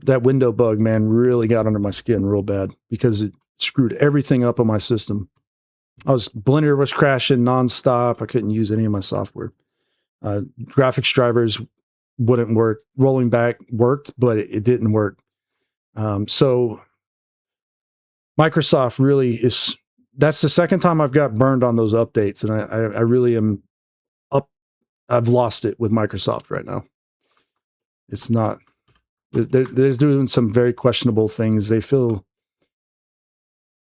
That window bug, man, really got under my skin real bad because it screwed everything up on my system. Blender was crashing nonstop. I couldn't use any of my software. Graphics drivers wouldn't work. Rolling back worked, but it didn't work. So Microsoft really is, that's the second time I've got burned on those updates. And I really am up. I've lost it with Microsoft right now. It's not, they're doing some very questionable things. They feel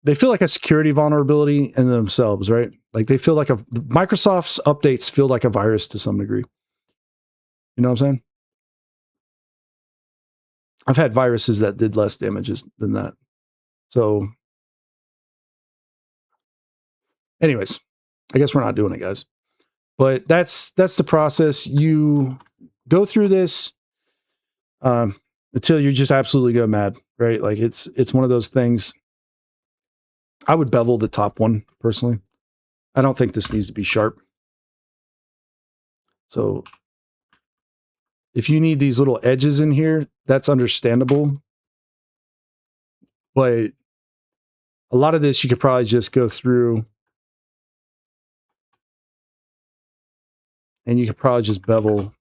like a security vulnerability in themselves, right? Like they feel like Microsoft's updates feel like a virus to some degree. You know what I'm saying? I've had viruses that did less damages than that. So anyways, I guess we're not doing it, guys. But that's the process. You go through this until you just absolutely go mad, right? Like it's one of those things. I would bevel the top one personally. I don't think this needs to be sharp. So if you need these little edges in here, that's understandable. But a lot of this you could probably just go through and you could probably just bevel.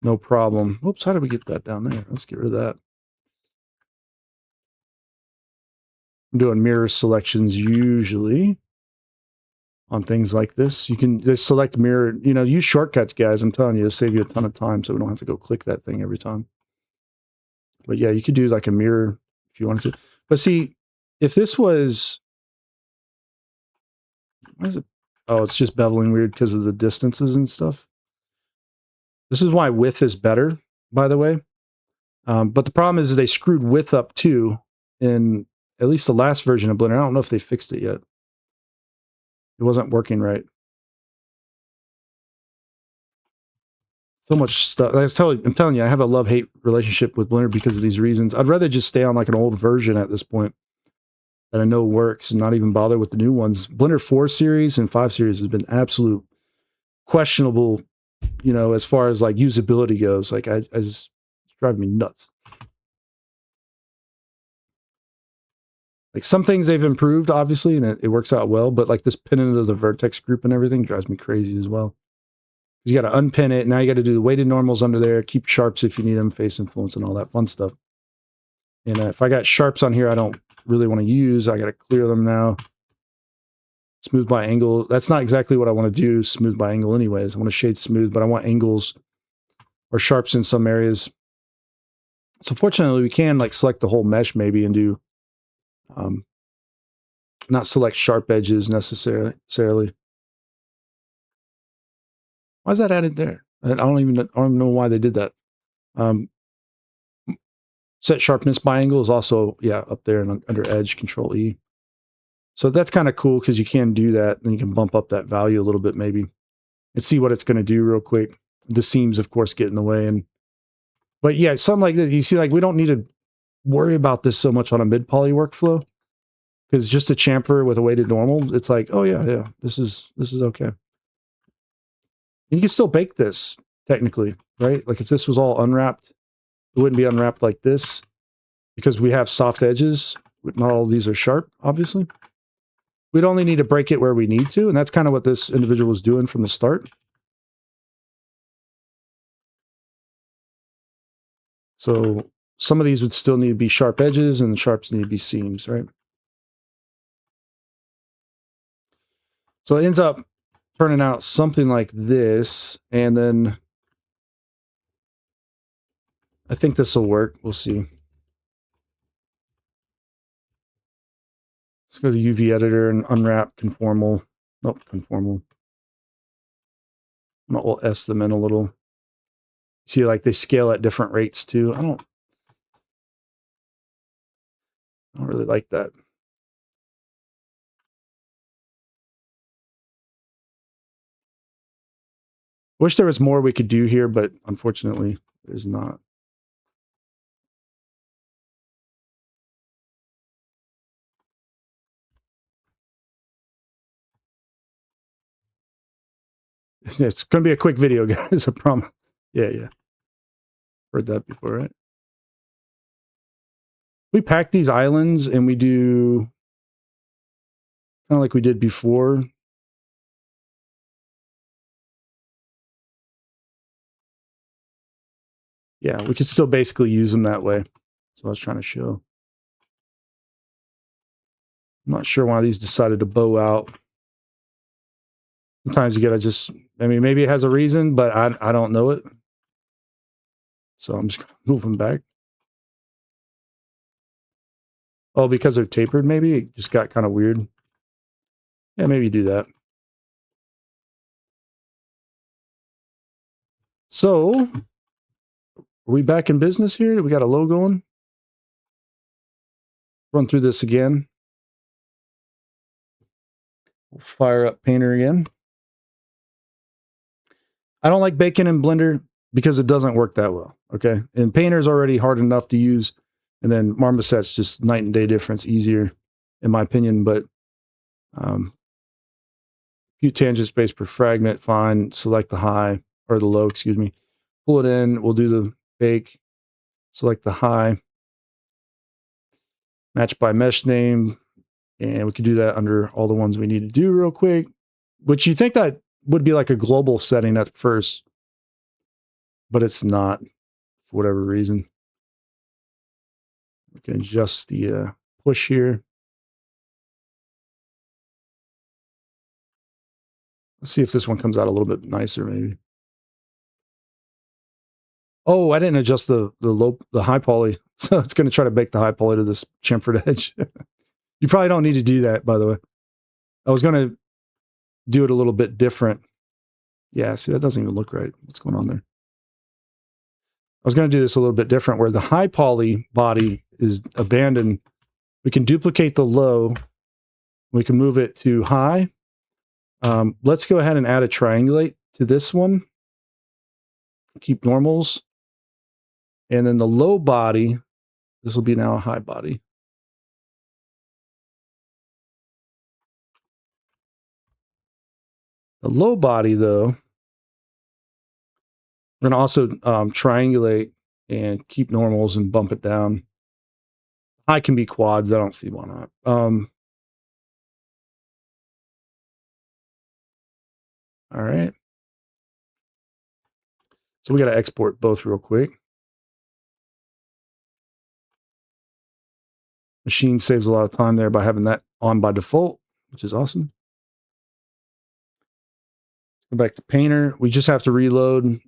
No problem. Oops, how did we get that down there? Let's get rid of that. I'm doing mirror selections usually on things like this. You can just select mirror, you know, use shortcuts, guys. I'm telling you, it'll save you a ton of time so we don't have to go click that thing every time. But yeah, you could do like a mirror if you wanted to. But see, if this was, why is it? Oh, it's just beveling weird because of the distances and stuff. This is why width is better, by the way. But the problem is they screwed width up too in at least the last version of Blender. I don't know if they fixed it yet. It wasn't working right. So much stuff. I'm telling you, I have a love-hate relationship with Blender because of these reasons. I'd rather just stay on like an old version at this point that I know works and not even bother with the new ones. Blender 4 series and 5 series has been absolute questionable, you know, as far as like usability goes. Like I just, it's driving me nuts. Like some things they've improved, obviously, and it works out well, but like this pinning of the vertex group and everything drives me crazy as well. You got to unpin it. Now you got to do the weighted normals under there, keep sharps if you need them, face influence and all that fun stuff. And if I got sharps on here I don't really want to use, I got to clear them now. Smooth by angle. That's not exactly what I want to do, smooth by angle anyways. I want to shade smooth, but I want angles or sharps in some areas. So fortunately we can like select the whole mesh maybe and do not select sharp edges necessarily. Why is that added there? I don't even know why they did that. Set sharpness by angle is also, yeah, up there and under edge, Control E. So that's kind of cool because you can do that and you can bump up that value a little bit maybe and see what it's going to do real quick. The seams, of course, get in the way. But yeah, something like that. You see, like we don't need to worry about this so much on a mid-poly workflow because just a chamfer with a weighted normal, it's like, oh yeah, this is okay. You can still bake this technically, right? Like if this was all unwrapped, it wouldn't be unwrapped like this because we have soft edges. Not all of these are sharp, obviously. We'd only need to break it where we need to, and that's kind of what this individual was doing from the start. So some of these would still need to be sharp edges, and the sharps need to be seams, right? So it ends up turning out something like this, and then I think this will work. We'll see. Let's go to the UV editor and unwrap conformal. Nope, conformal. We'll S them in a little. See, like they scale at different rates too. I don't really like that. Wish there was more we could do here, but unfortunately, there's not. It's going to be a quick video, guys. I promise. Yeah. Heard that before, right? We pack these islands and we do kind of like we did before. Yeah, we could still basically use them that way. That's what I was trying to show. I'm not sure why these decided to bow out. Sometimes you gotta just, I mean, maybe it has a reason, but I don't know it. So I'm just gonna move them back. Oh, because they're tapered, maybe? It just got kind of weird. Yeah, maybe do that. So, are we back in business here? We got a logo going? Run through this again. We'll fire up Painter again. I don't like baking in Blender because it doesn't work that well, okay? And Painter's already hard enough to use, and then Marmoset's just night and day difference, easier, in my opinion, but few tangent space per fragment, fine, select the high. or the low, excuse me. Pull it in. We'll do the bake. Select the high. Match by mesh name. And we could do that under all the ones we need to do real quick. Which you think that would be like a global setting at first. But it's not, for whatever reason. We can adjust the push here. Let's see if this one comes out a little bit nicer, maybe. Oh, I didn't adjust the high poly, so it's going to try to bake the high poly to this chamfered edge. You probably don't need to do that, by the way. I was going to do it a little bit different. Yeah, see, that doesn't even look right. What's going on there? I was going to do this a little bit different, where the high poly body is abandoned. We can duplicate the low. We can move it to high. Let's go ahead and add a triangulate to this one. Keep normals. And then the low body, this will be now a high body. The low body, though, we're going to also triangulate and keep normals and bump it down. High can be quads. I don't see why not. All right. So we got to export both real quick. Machine saves a lot of time there by having that on by default, which is awesome. Go back to Painter. We just have to reload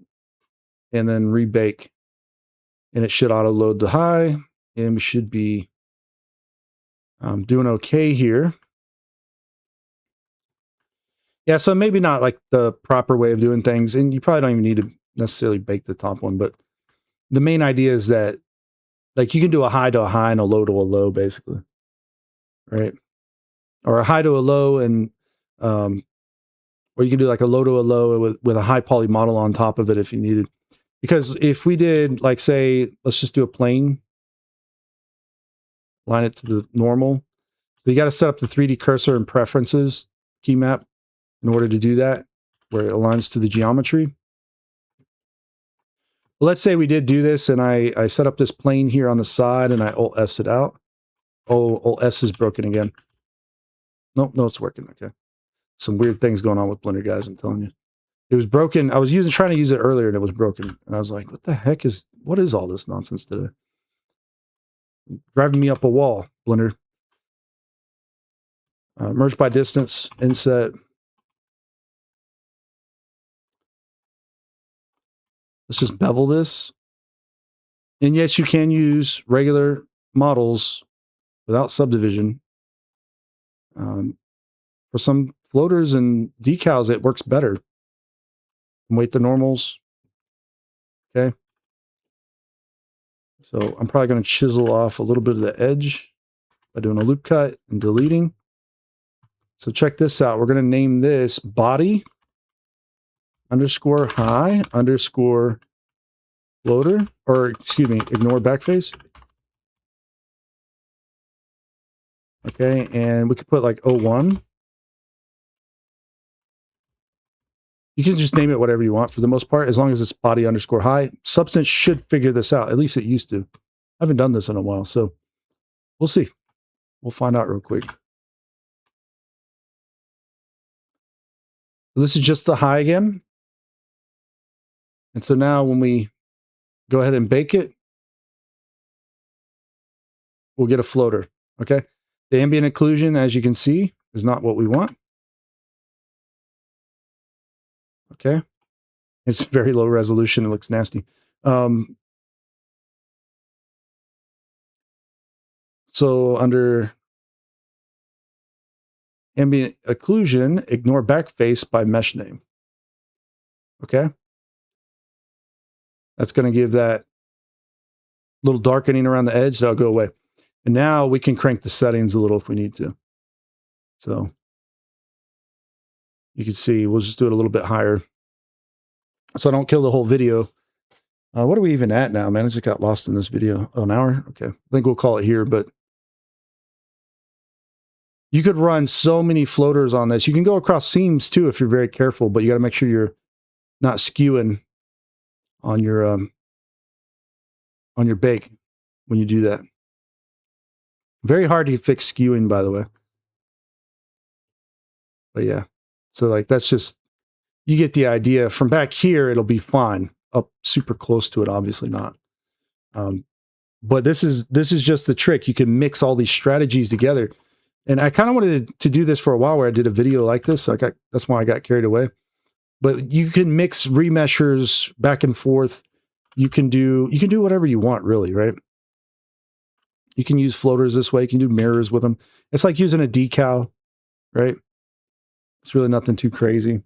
and then rebake. And it should auto load the high. And we should be doing okay here. Yeah, so maybe not like the proper way of doing things. And you probably don't even need to necessarily bake the top one. But the main idea is that like you can do a high to a high and a low to a low, basically. Right? Or a high to a low and or you can do like a low to a low with a high poly model on top of it if you needed. Because if we did, like, say, let's just do a plane, line it to the normal. So you got to set up the 3D cursor and preferences key map in order to do that, where it aligns to the geometry. Well, let's say we did do this and I set up this plane here on the side and I Alt-S it out. Oh, Alt-S is broken again. Nope, no, it's working. Okay. Some weird things going on with Blender, guys, I'm telling you. It was broken. I was trying to use it earlier and it was broken. And I was like, what the heck what is all this nonsense today? Driving me up a wall, Blender. Merge by distance, inset. Let's just bevel this. And yes, you can use regular models without subdivision. For some floaters and decals, it works better. Weight the normals. Okay. So I'm probably going to chisel off a little bit of the edge by doing a loop cut and deleting. So check this out. We're going to name this body underscore high underscore floater, or excuse me, ignore backface. Okay, and we could put like 01. You can just name it whatever you want for the most part, as long as it's body underscore high. Substance should figure this out. At least it used to. I haven't done this in a while, so we'll see. We'll find out real quick. So this is just the high again. And so now when we go ahead and bake it, we'll get a floater. Okay. The ambient occlusion, as you can see, is not what we want. Okay. It's very low resolution. It looks nasty. So under ambient occlusion, ignore backface by mesh name. Okay. That's going to give that little darkening around the edge. That'll go away. And now we can crank the settings a little if we need to. So you can see, we'll just do it a little bit higher so I don't kill the whole video. What are we even at now, man? I just got lost in this video. Oh, an hour? Okay. I think we'll call it here, but you could run so many floaters on this. You can go across seams too if you're very careful, but you got to make sure you're not skewing on your bake when you do that. Very hard to fix skewing, by the way. But yeah, so like that's just, you get the idea. From back here, it'll be fine. Up super close to it, obviously not. But this is just the trick. You can mix all these strategies together. And I kind of wanted to do this for a while, where I did a video like this. So that's why I got carried away. But you can mix remeshers back and forth. You can do whatever you want, really, right? You can use floaters this way. You can do mirrors with them. It's like using a decal, right? It's really nothing too crazy.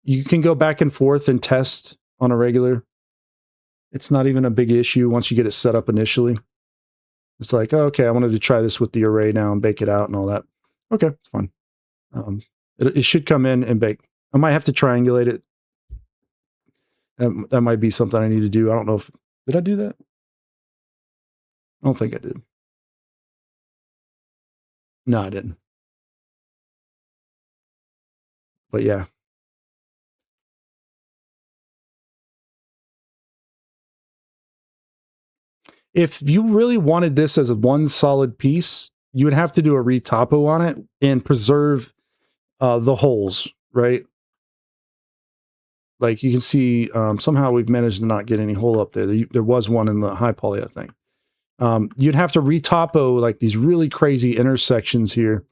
You can go back and forth and test on a regular. It's not even a big issue once you get it set up initially. It's like, oh, okay, I wanted to try this with the array now and bake it out and all that. Okay, it's fine. It should come in and bake. I might have to triangulate it. That might be something I need to do. I don't know if, did I do that? I don't think I did. No, I didn't. But yeah. If you really wanted this as a one solid piece, you would have to do a retopo on it and preserve the holes, right? Like you can see, somehow we've managed to not get any hole up there. There was one in the high poly, I think. You'd have to retopo like these really crazy intersections here.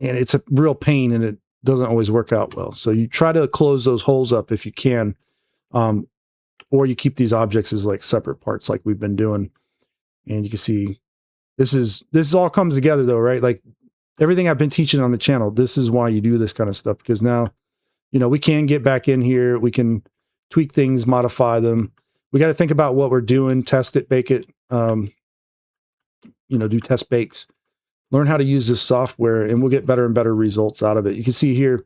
And it's a real pain, and it doesn't always work out well. So you try to close those holes up if you can. Or you keep these objects as like separate parts like we've been doing. And you can see this all comes together though, right? Like everything I've been teaching on the channel, this is why you do this kind of stuff, because now, you know, we can get back in here. We can tweak things, modify them. We got to think about what we're doing, test it, bake it, you know, do test bakes, learn how to use this software, and we'll get better and better results out of it. You can see here,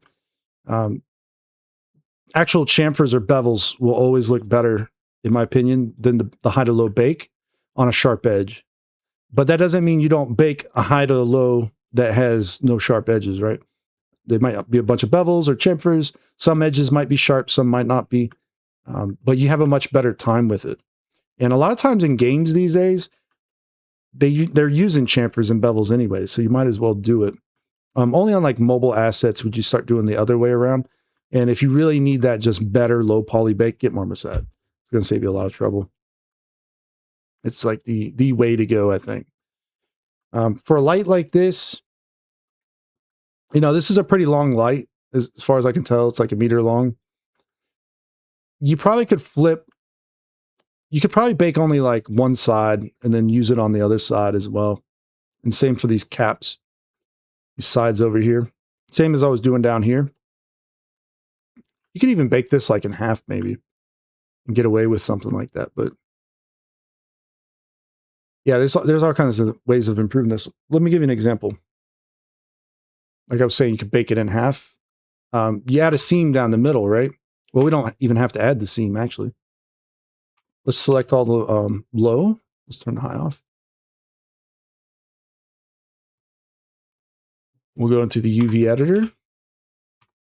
actual chamfers or bevels will always look better, in my opinion, than the high to low bake on a sharp edge. But that doesn't mean you don't bake a high to low that has no sharp edges, right? There might be a bunch of bevels or chamfers. Some edges might be sharp, some might not be. But you have a much better time with it. And a lot of times in games these days, they're using chamfers and bevels anyway, so you might as well do it. Only on like mobile assets would you start doing the other way around. And if you really need that just better low poly bake, get Marmoset. It's going to save you a lot of trouble. It's like the way to go, I think. For a light like this, you know, this is a pretty long light. As far as I can tell, it's like 1 meter long. You probably could you could probably bake only like one side and then use it on the other side as well. And same for these caps, these sides over here. Same as I was doing down here. You could even bake this like in half maybe and get away with something like that. But yeah, there's all kinds of ways of improving this. Let me give you an example. Like I was saying, you could bake it in half. You add a seam down the middle, right? Well, we don't even have to add the seam, actually. Let's select all the low. Let's turn the high off. We'll go into the UV editor.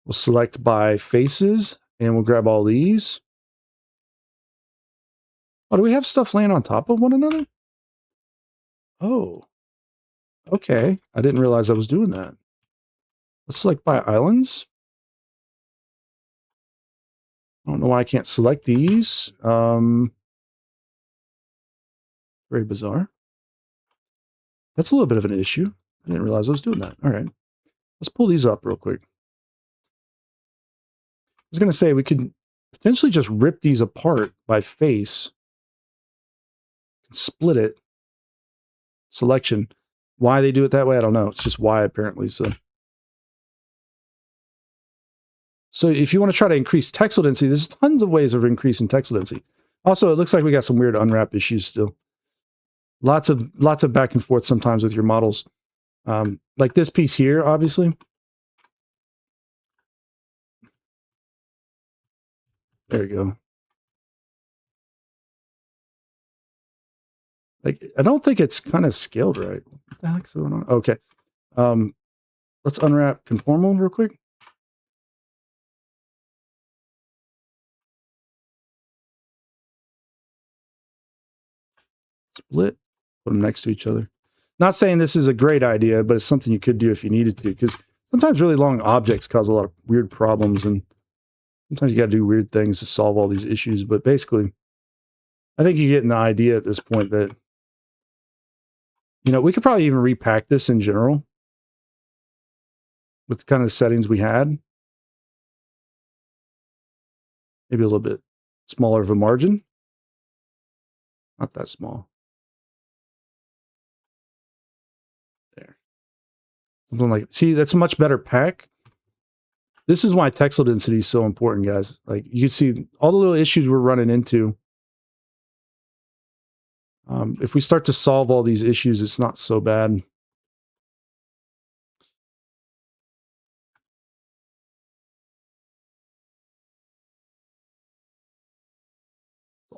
We'll select by faces, and we'll grab all these. Oh, do we have stuff laying on top of one another? Oh, okay. I didn't realize I was doing that. Let's select by islands. I don't know why I can't select these. Very bizarre. That's a little bit of an issue. I didn't realize I was doing that. All right. Let's pull these up real quick. I was going to say we could potentially just rip these apart by face. Split it. Selection. Why they do it that way, I don't know. It's just why, apparently. So if you want to try to increase texel density, there's tons of ways of increasing texel density. Also, it looks like we got some weird unwrap issues still. Lots of back and forth sometimes with your models. Like this piece here, obviously. There you go. Like, I don't think it's kind of scaled right. What the heck's going on? Okay. Let's unwrap conformal real quick. split, put them next to each other. Not saying this is a great idea, but it's something you could do if you needed to, because sometimes really long objects cause a lot of weird problems, and sometimes you got to do weird things to solve all these issues. But basically, I think you're getting the idea at this point that, you know, we could probably even repack this in general with the kind of settings we had. Maybe a little bit smaller of a margin. Not that small. There. Something like, see, that's a much better pack. This is why texel density is so important, guys. Like, you can see all the little issues we're running into. If we start to solve all these issues, it's not so bad.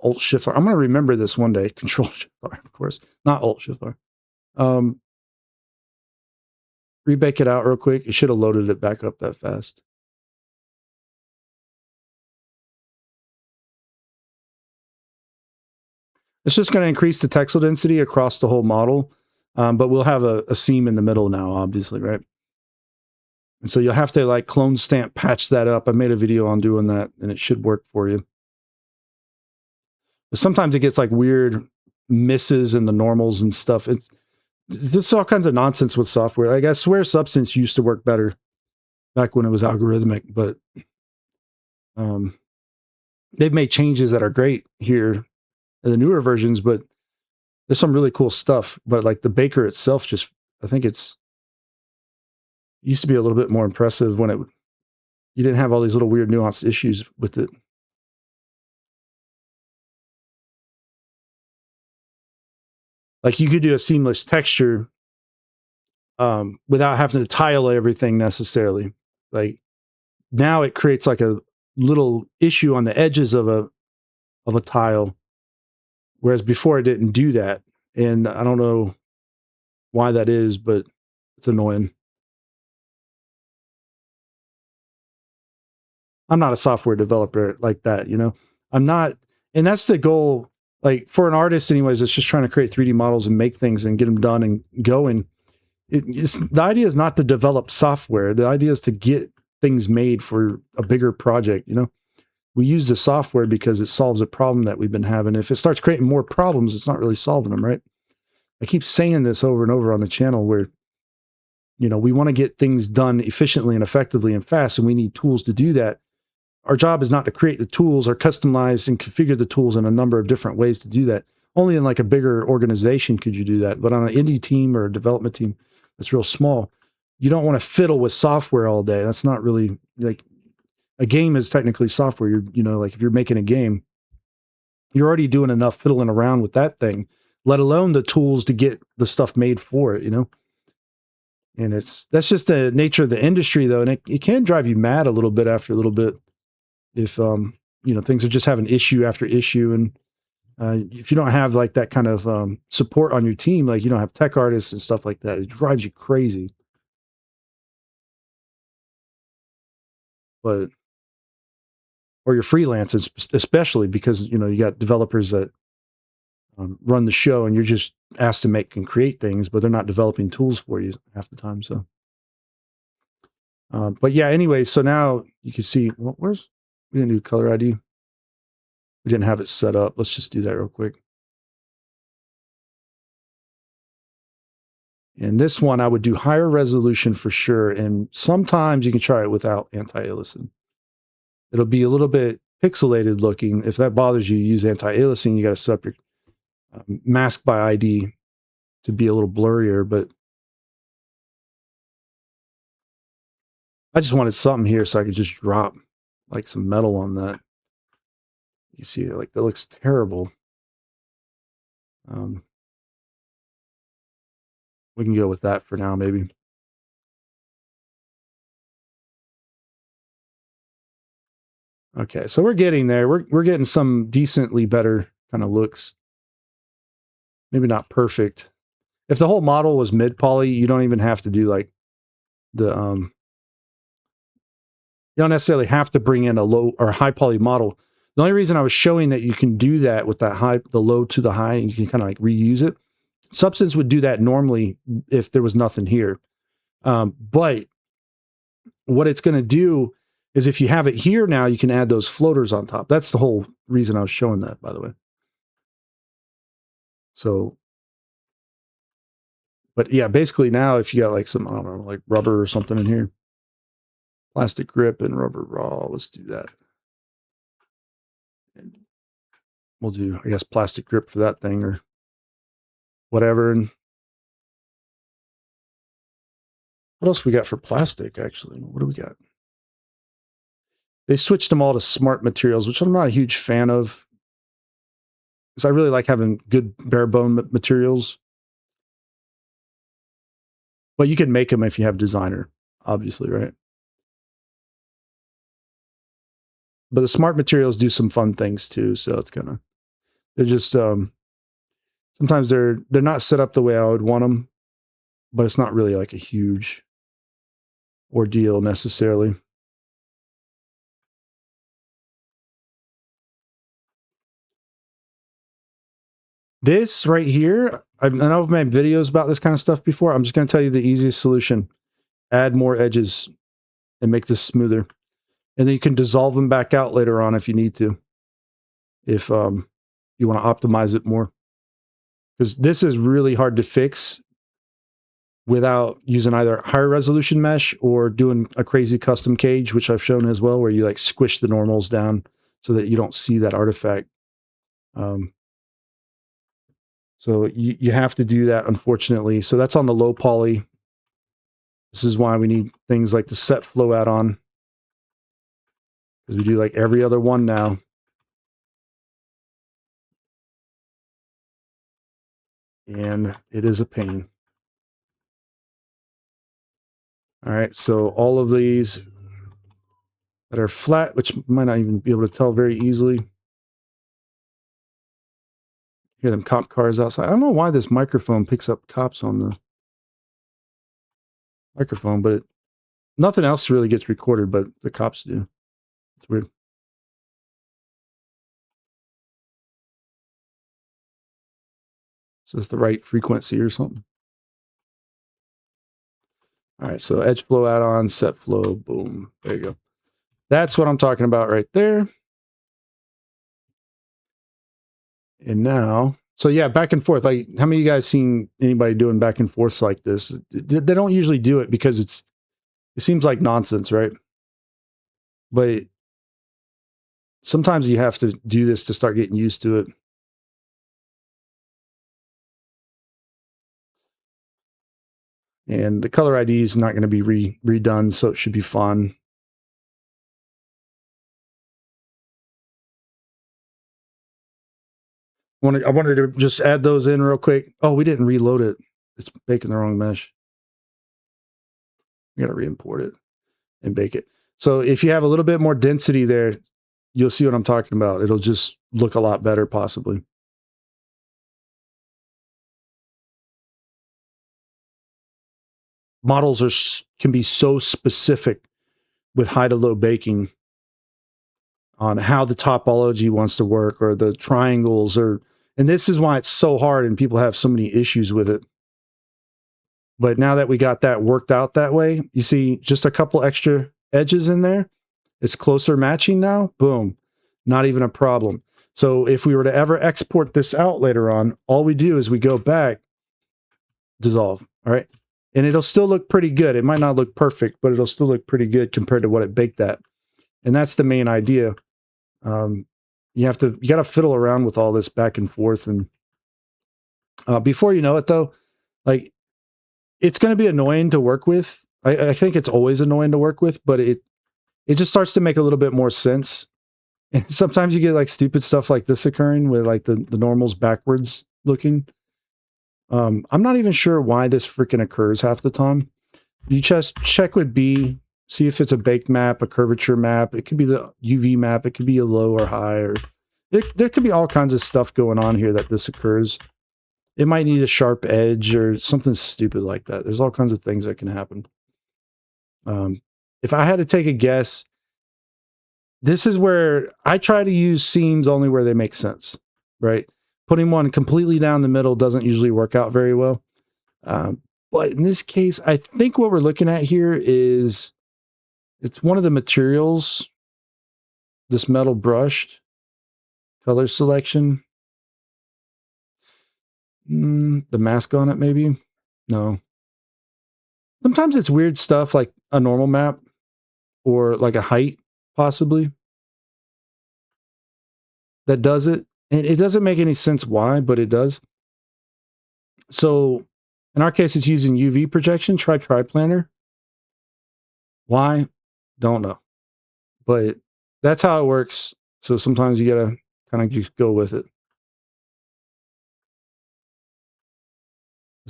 Alt Shift R. I'm going to remember this one day. Control Shift R, of course. Not Alt Shift R. Rebake it out real quick. It should have loaded it back up that fast. It's just going to increase the texel density across the whole model, but we'll have a seam in the middle now, obviously, right? And so you'll have to like clone stamp patch that up. I made a video on doing that, and it should work for you. But sometimes it gets like weird misses in the normals and stuff. It's just all kinds of nonsense with software. Like, I swear Substance used to work better back when it was algorithmic, but they've made changes that are great here in the newer versions, but there's some really cool stuff. But like the Baker itself, just, I think it's used to be a little bit more impressive when you didn't have all these little weird nuanced issues with it. Like, you could do a seamless texture without having to tile everything necessarily. Like, now it creates like a little issue on the edges of a tile, whereas before it didn't do that. And I don't know why that is, but it's annoying. I'm not a software developer like that, you know. I'm not, and that's the goal. Like, for an artist, anyways, it's just trying to create 3D models and make things and get them done and going. The idea is not to develop software. The idea is to get things made for a bigger project. You know, we use the software because it solves a problem that we've been having. If it starts creating more problems, it's not really solving them, right? I keep saying this over and over on the channel where, you know, we want to get things done efficiently and effectively and fast, and we need tools to do that. Our job is not to create the tools or customize and configure the tools in a number of different ways to do that. Only in like a bigger organization could you do that. But on an indie team or a development team that's real small, you don't want to fiddle with software all day. That's not really, like, a game is technically software. You know, like if you're making a game, you're already doing enough fiddling around with that thing, let alone the tools to get the stuff made for it, you know? And that's just the nature of the industry, though. And it can drive you mad a little bit after a little bit. If, you know, things are just having issue after issue. And if you don't have like that kind of support on your team, like you don't have tech artists and stuff like that, it drives you crazy. But, or you're freelancers, especially because, you know, you got developers that run the show and you're just asked to make and create things, but they're not developing tools for you half the time. So, but yeah, anyway, so now you can see, well, we didn't do color ID. We didn't have it set up. Let's just do that real quick. And this one, I would do higher resolution for sure. And sometimes you can try it without anti-aliasing. It'll be a little bit pixelated looking. If that bothers you, use anti-aliasing. You got to set up your mask by ID to be a little blurrier. But I just wanted something here so I could just drop like some metal on that. You see, like, that looks terrible. We can go with that for now, maybe. Okay, so we're getting there. We're getting some decently better kind of looks. Maybe not perfect. If the whole model was mid poly, you don't even have to do like the you don't necessarily have to bring in a low or high poly model. The only reason I was showing that you can do that with that high, the low to the high, and you can kind of like reuse it. Substance would do that normally if there was nothing here. But what it's going to do is if you have it here now, you can add those floaters on top. That's the whole reason I was showing that, by the way. So, but yeah, basically now if you got like some, I don't know, like rubber or something in here, plastic grip and rubber raw, let's do that. And we'll do, I guess, plastic grip for that thing or whatever. And what else we got for plastic, actually? What do we got? They switched them all to smart materials, which I'm not a huge fan of, because I really like having good bare bone materials. But you can make them if you have designer, obviously, right? But the smart materials do some fun things too. So it's they're just sometimes they're not set up the way I would want them, but it's not really like a huge ordeal necessarily. This right here, I know I've made videos about this kind of stuff before. I'm just going to tell you the easiest solution. Add more edges and make this smoother. And then you can dissolve them back out later on if you need to. If you want to optimize it more. Because this is really hard to fix without using either higher resolution mesh or doing a crazy custom cage, which I've shown as well, where you like squish the normals down so that you don't see that artifact. So you have to do that, unfortunately. So that's on the low poly. This is why we need things like the set flow add-on, because we do like every other one now. And it is a pain. All right, so all of these that are flat, which you might not even be able to tell very easily. Hear them cop cars outside. I don't know why this microphone picks up cops on the microphone, but nothing else really gets recorded, but the cops do. It's weird. So it's the right frequency or something. All right, so edge flow add-on, set flow, boom. There you go. That's what I'm talking about right there. And now, so yeah, back and forth. Like, how many of you guys seen anybody doing back and forths like this? They don't usually do it because it seems like nonsense, right? But sometimes you have to do this to start getting used to it. And the color ID is not going to be redone, so it should be fun. I wanted to just add those in real quick. Oh, we didn't reload it. It's baking the wrong mesh. We got to re-import it and bake it. So if you have a little bit more density there, you'll see what I'm talking about. It'll just look a lot better, possibly. Models can be so specific with high to low baking on how the topology wants to work, or the triangles, and this is why it's so hard and people have so many issues with it. But now that we got that worked out that way, you see just a couple extra edges in there. It's closer matching now. Boom. Not even a problem. So if we were to ever export this out later on, all we do is we go back, dissolve. All right. And it'll still look pretty good. It might not look perfect, but it'll still look pretty good compared to what it baked at. And that's the main idea. You got to fiddle around with all this back and forth. And before you know it, though, like, it's going to be annoying to work with. I think it's always annoying to work with, but it just starts to make a little bit more sense. And sometimes you get like stupid stuff like this occurring with like the normals backwards looking. I'm not even sure why this freaking occurs half the time. You just check with B, see if it's a baked map, a curvature map. It could be the UV map. It could be a low or high, or there could be all kinds of stuff going on here that this occurs. It might need a sharp edge or something stupid like that. There's all kinds of things that can happen. If I had to take a guess, This is where I try to use seams only where they make sense, right? Putting one completely down the middle doesn't usually work out very well. But in this case, I think what we're looking at here is it's one of the materials, this metal brushed color selection. The mask on it, maybe? No. Sometimes it's weird stuff like a normal map or like a height, possibly, that does it. And it doesn't make any sense why, but it does. So in our case, it's using UV projection. Try triplanar. Why? Don't know. But that's how it works. So sometimes you gotta kind of just go with it.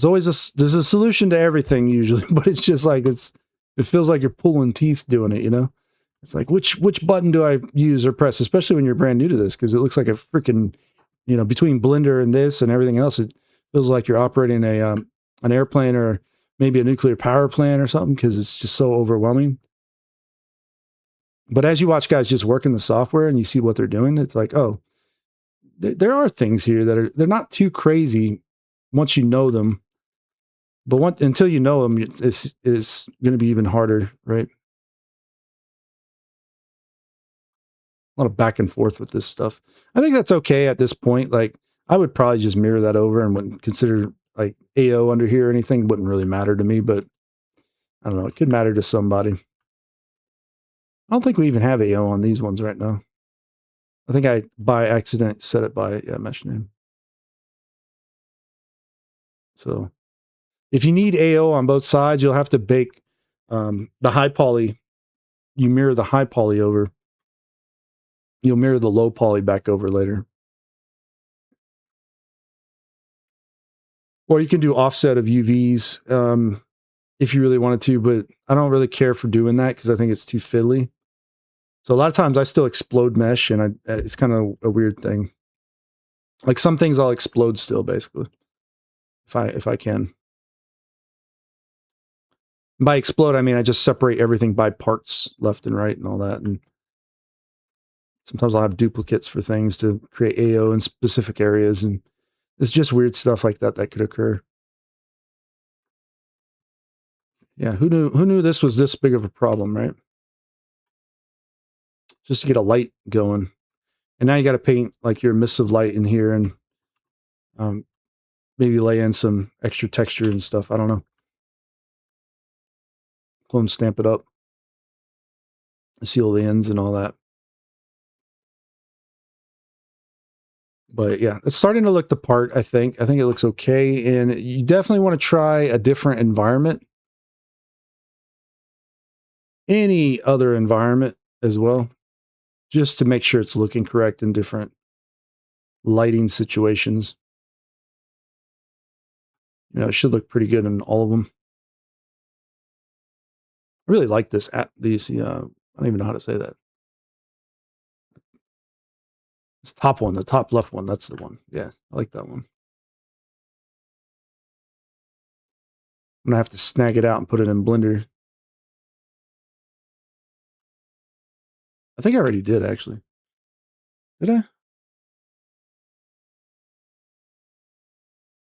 There's a solution to everything usually, but it's just like it feels like you're pulling teeth doing it, you know? It's like which button do I use or press, especially when you're brand new to this, because it looks like a freaking, between Blender and this and everything else, it feels like you're operating an airplane or maybe a nuclear power plant or something, because it's just so overwhelming. But as you watch guys just working the software and you see what they're doing, it's like, oh, there are things here that they're not too crazy once you know them, but until you know them, it's going to be even harder, right? A lot of back and forth with this stuff. I think that's okay at this point. Like, I would probably just mirror that over and wouldn't consider like AO under here or anything. Wouldn't really matter to me, but I don't know. It could matter to somebody. I don't think we even have AO on these ones right now. I think I by accident set it by mesh name. So if you need AO on both sides, you'll have to bake the high poly. You mirror the high poly over. You'll mirror the low poly back over later. Or you can do offset of UVs if you really wanted to, but I don't really care for doing that because I think it's too fiddly. So a lot of times I still explode mesh, and it's kind of a weird thing. Like some things I'll explode still, basically, if I can. By explode, I mean I just separate everything by parts, left and right, and all that. And sometimes I'll have duplicates for things to create AO in specific areas, and it's just weird stuff like that that could occur. Yeah, who knew this was this big of a problem, right? Just to get a light going. And now you got to paint like your emissive light in here and maybe lay in some extra texture and stuff. I don't know. Clone stamp it up. Seal the ends and all that. But yeah, it's starting to look the part, I think. I think it looks okay. And you definitely want to try a different environment. Any other environment as well. Just to make sure it's looking correct in different lighting situations. It should look pretty good in all of them. I really like this I don't even know how to say that. This top one, the top left one, that's the one. Yeah, I like that one. I'm gonna have to snag it out and put it in Blender. I think I already did, actually. Did I?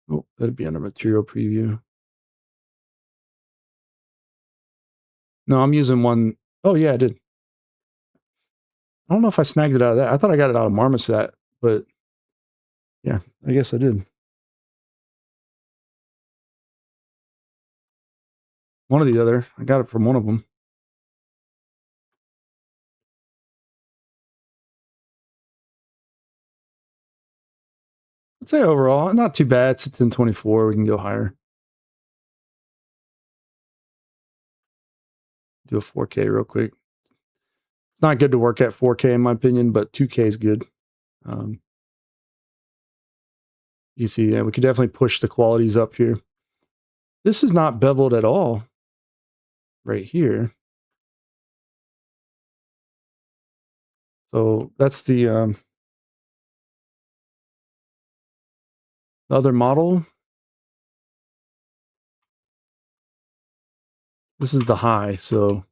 Oh, that'd be under material preview. No, I'm using one. Oh, yeah, I did. I don't know if I snagged it out of that. I thought I got it out of Marmoset, but yeah, I guess I did. One or the other. I got it from one of them. I'd say overall, not too bad. It's a 1024. We can go higher. Do a 4K real quick. It's not good to work at 4K in my opinion, but 2K is good. You see, yeah, we could definitely push the qualities up here. This is not beveled at all right here. So that's the other model. This is the high, so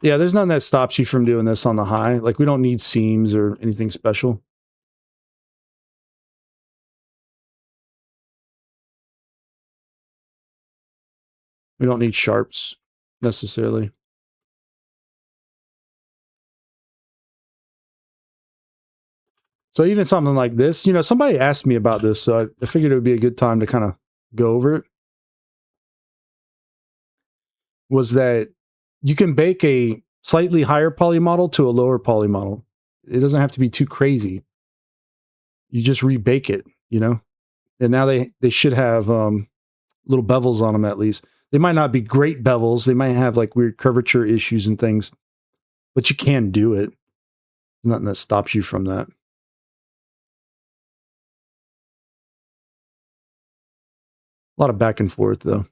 Yeah, there's nothing that stops you from doing this on the high. Like we don't need seams or anything special. We don't need sharps necessarily. So even something like this, you know, somebody asked me about this, so I figured it would be a good time to kind of go over it. Was that you can bake a slightly higher poly model to a lower poly model. It doesn't have to be too crazy. You just rebake it, you know? And now they should have little bevels on them at least. They might not be great bevels. They might have like weird curvature issues and things, but you can do it. There's nothing that stops you from that. A lot of back and forth though.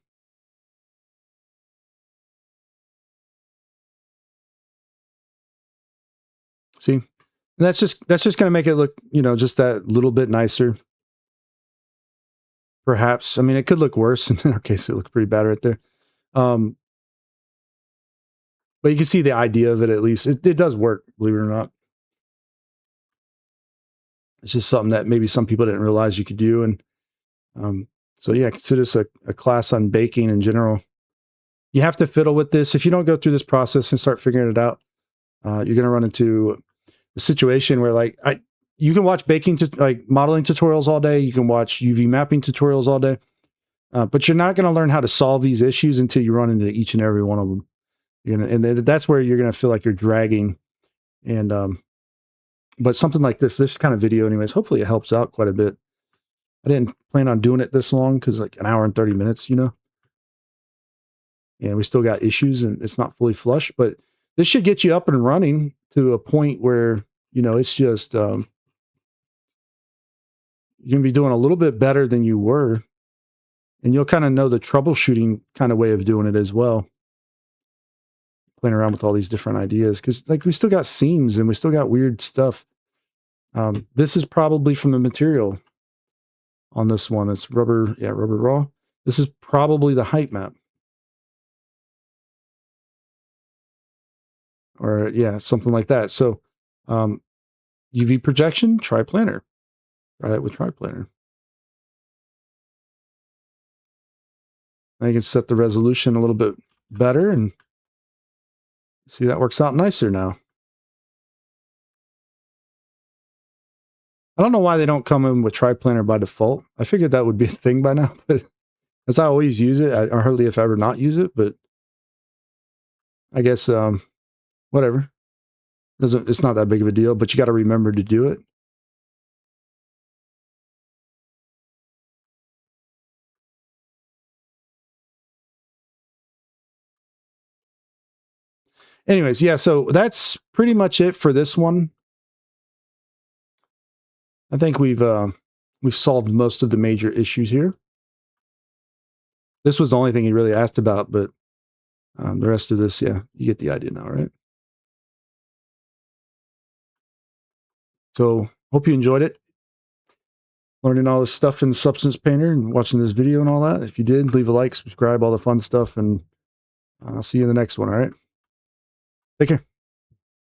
See? And that's just going to make it look, you know, just that little bit nicer. Perhaps. I mean, it could look worse. In our case, it looked pretty bad right there. Um, but you can see the idea of it at least. It does work, believe it or not. It's just something that maybe some people didn't realize you could do. And so, yeah, consider this a class on baking in general. You have to fiddle with this. If you don't go through this process and start figuring it out, you're going to run into a situation where, like, you can watch like modeling tutorials all day. You can watch UV mapping tutorials all day. But you're not going to learn how to solve these issues until you run into each and every one of them. And that's where you're going to feel like you're dragging. And but something like this kind of video, anyways, hopefully it helps out quite a bit. I didn't plan on doing it this long because like an hour and 30 minutes, you know. And we still got issues and it's not fully flush, but this should get you up and running to a point where, you know, it's just you're gonna be doing a little bit better than you were. And you'll kind of know the troubleshooting kind of way of doing it as well. Playing around with all these different ideas. Cause like we still got seams and we still got weird stuff. This is probably from the material on this one. It's rubber, yeah, rubber raw. This is probably the height map. Or yeah, something like that. So UV projection, triplanar. Try it with triplanar. Now you can set the resolution a little bit better and see that works out nicer now. I don't know why they don't come in with triplanar by default. I figured that would be a thing by now, but as I always use it, I hardly if ever not use it, but I guess whatever. It's not that big of a deal, but you got to remember to do it. Anyways, yeah, so that's pretty much it for this one. I think we've solved most of the major issues here. This was the only thing he really asked about, but the rest of this, yeah, you get the idea now, right? So hope you enjoyed it. Learning all this stuff in Substance Painter and watching this video and all that. If you did, leave a like, subscribe, all the fun stuff, and I'll see you in the next one, all right? Take care.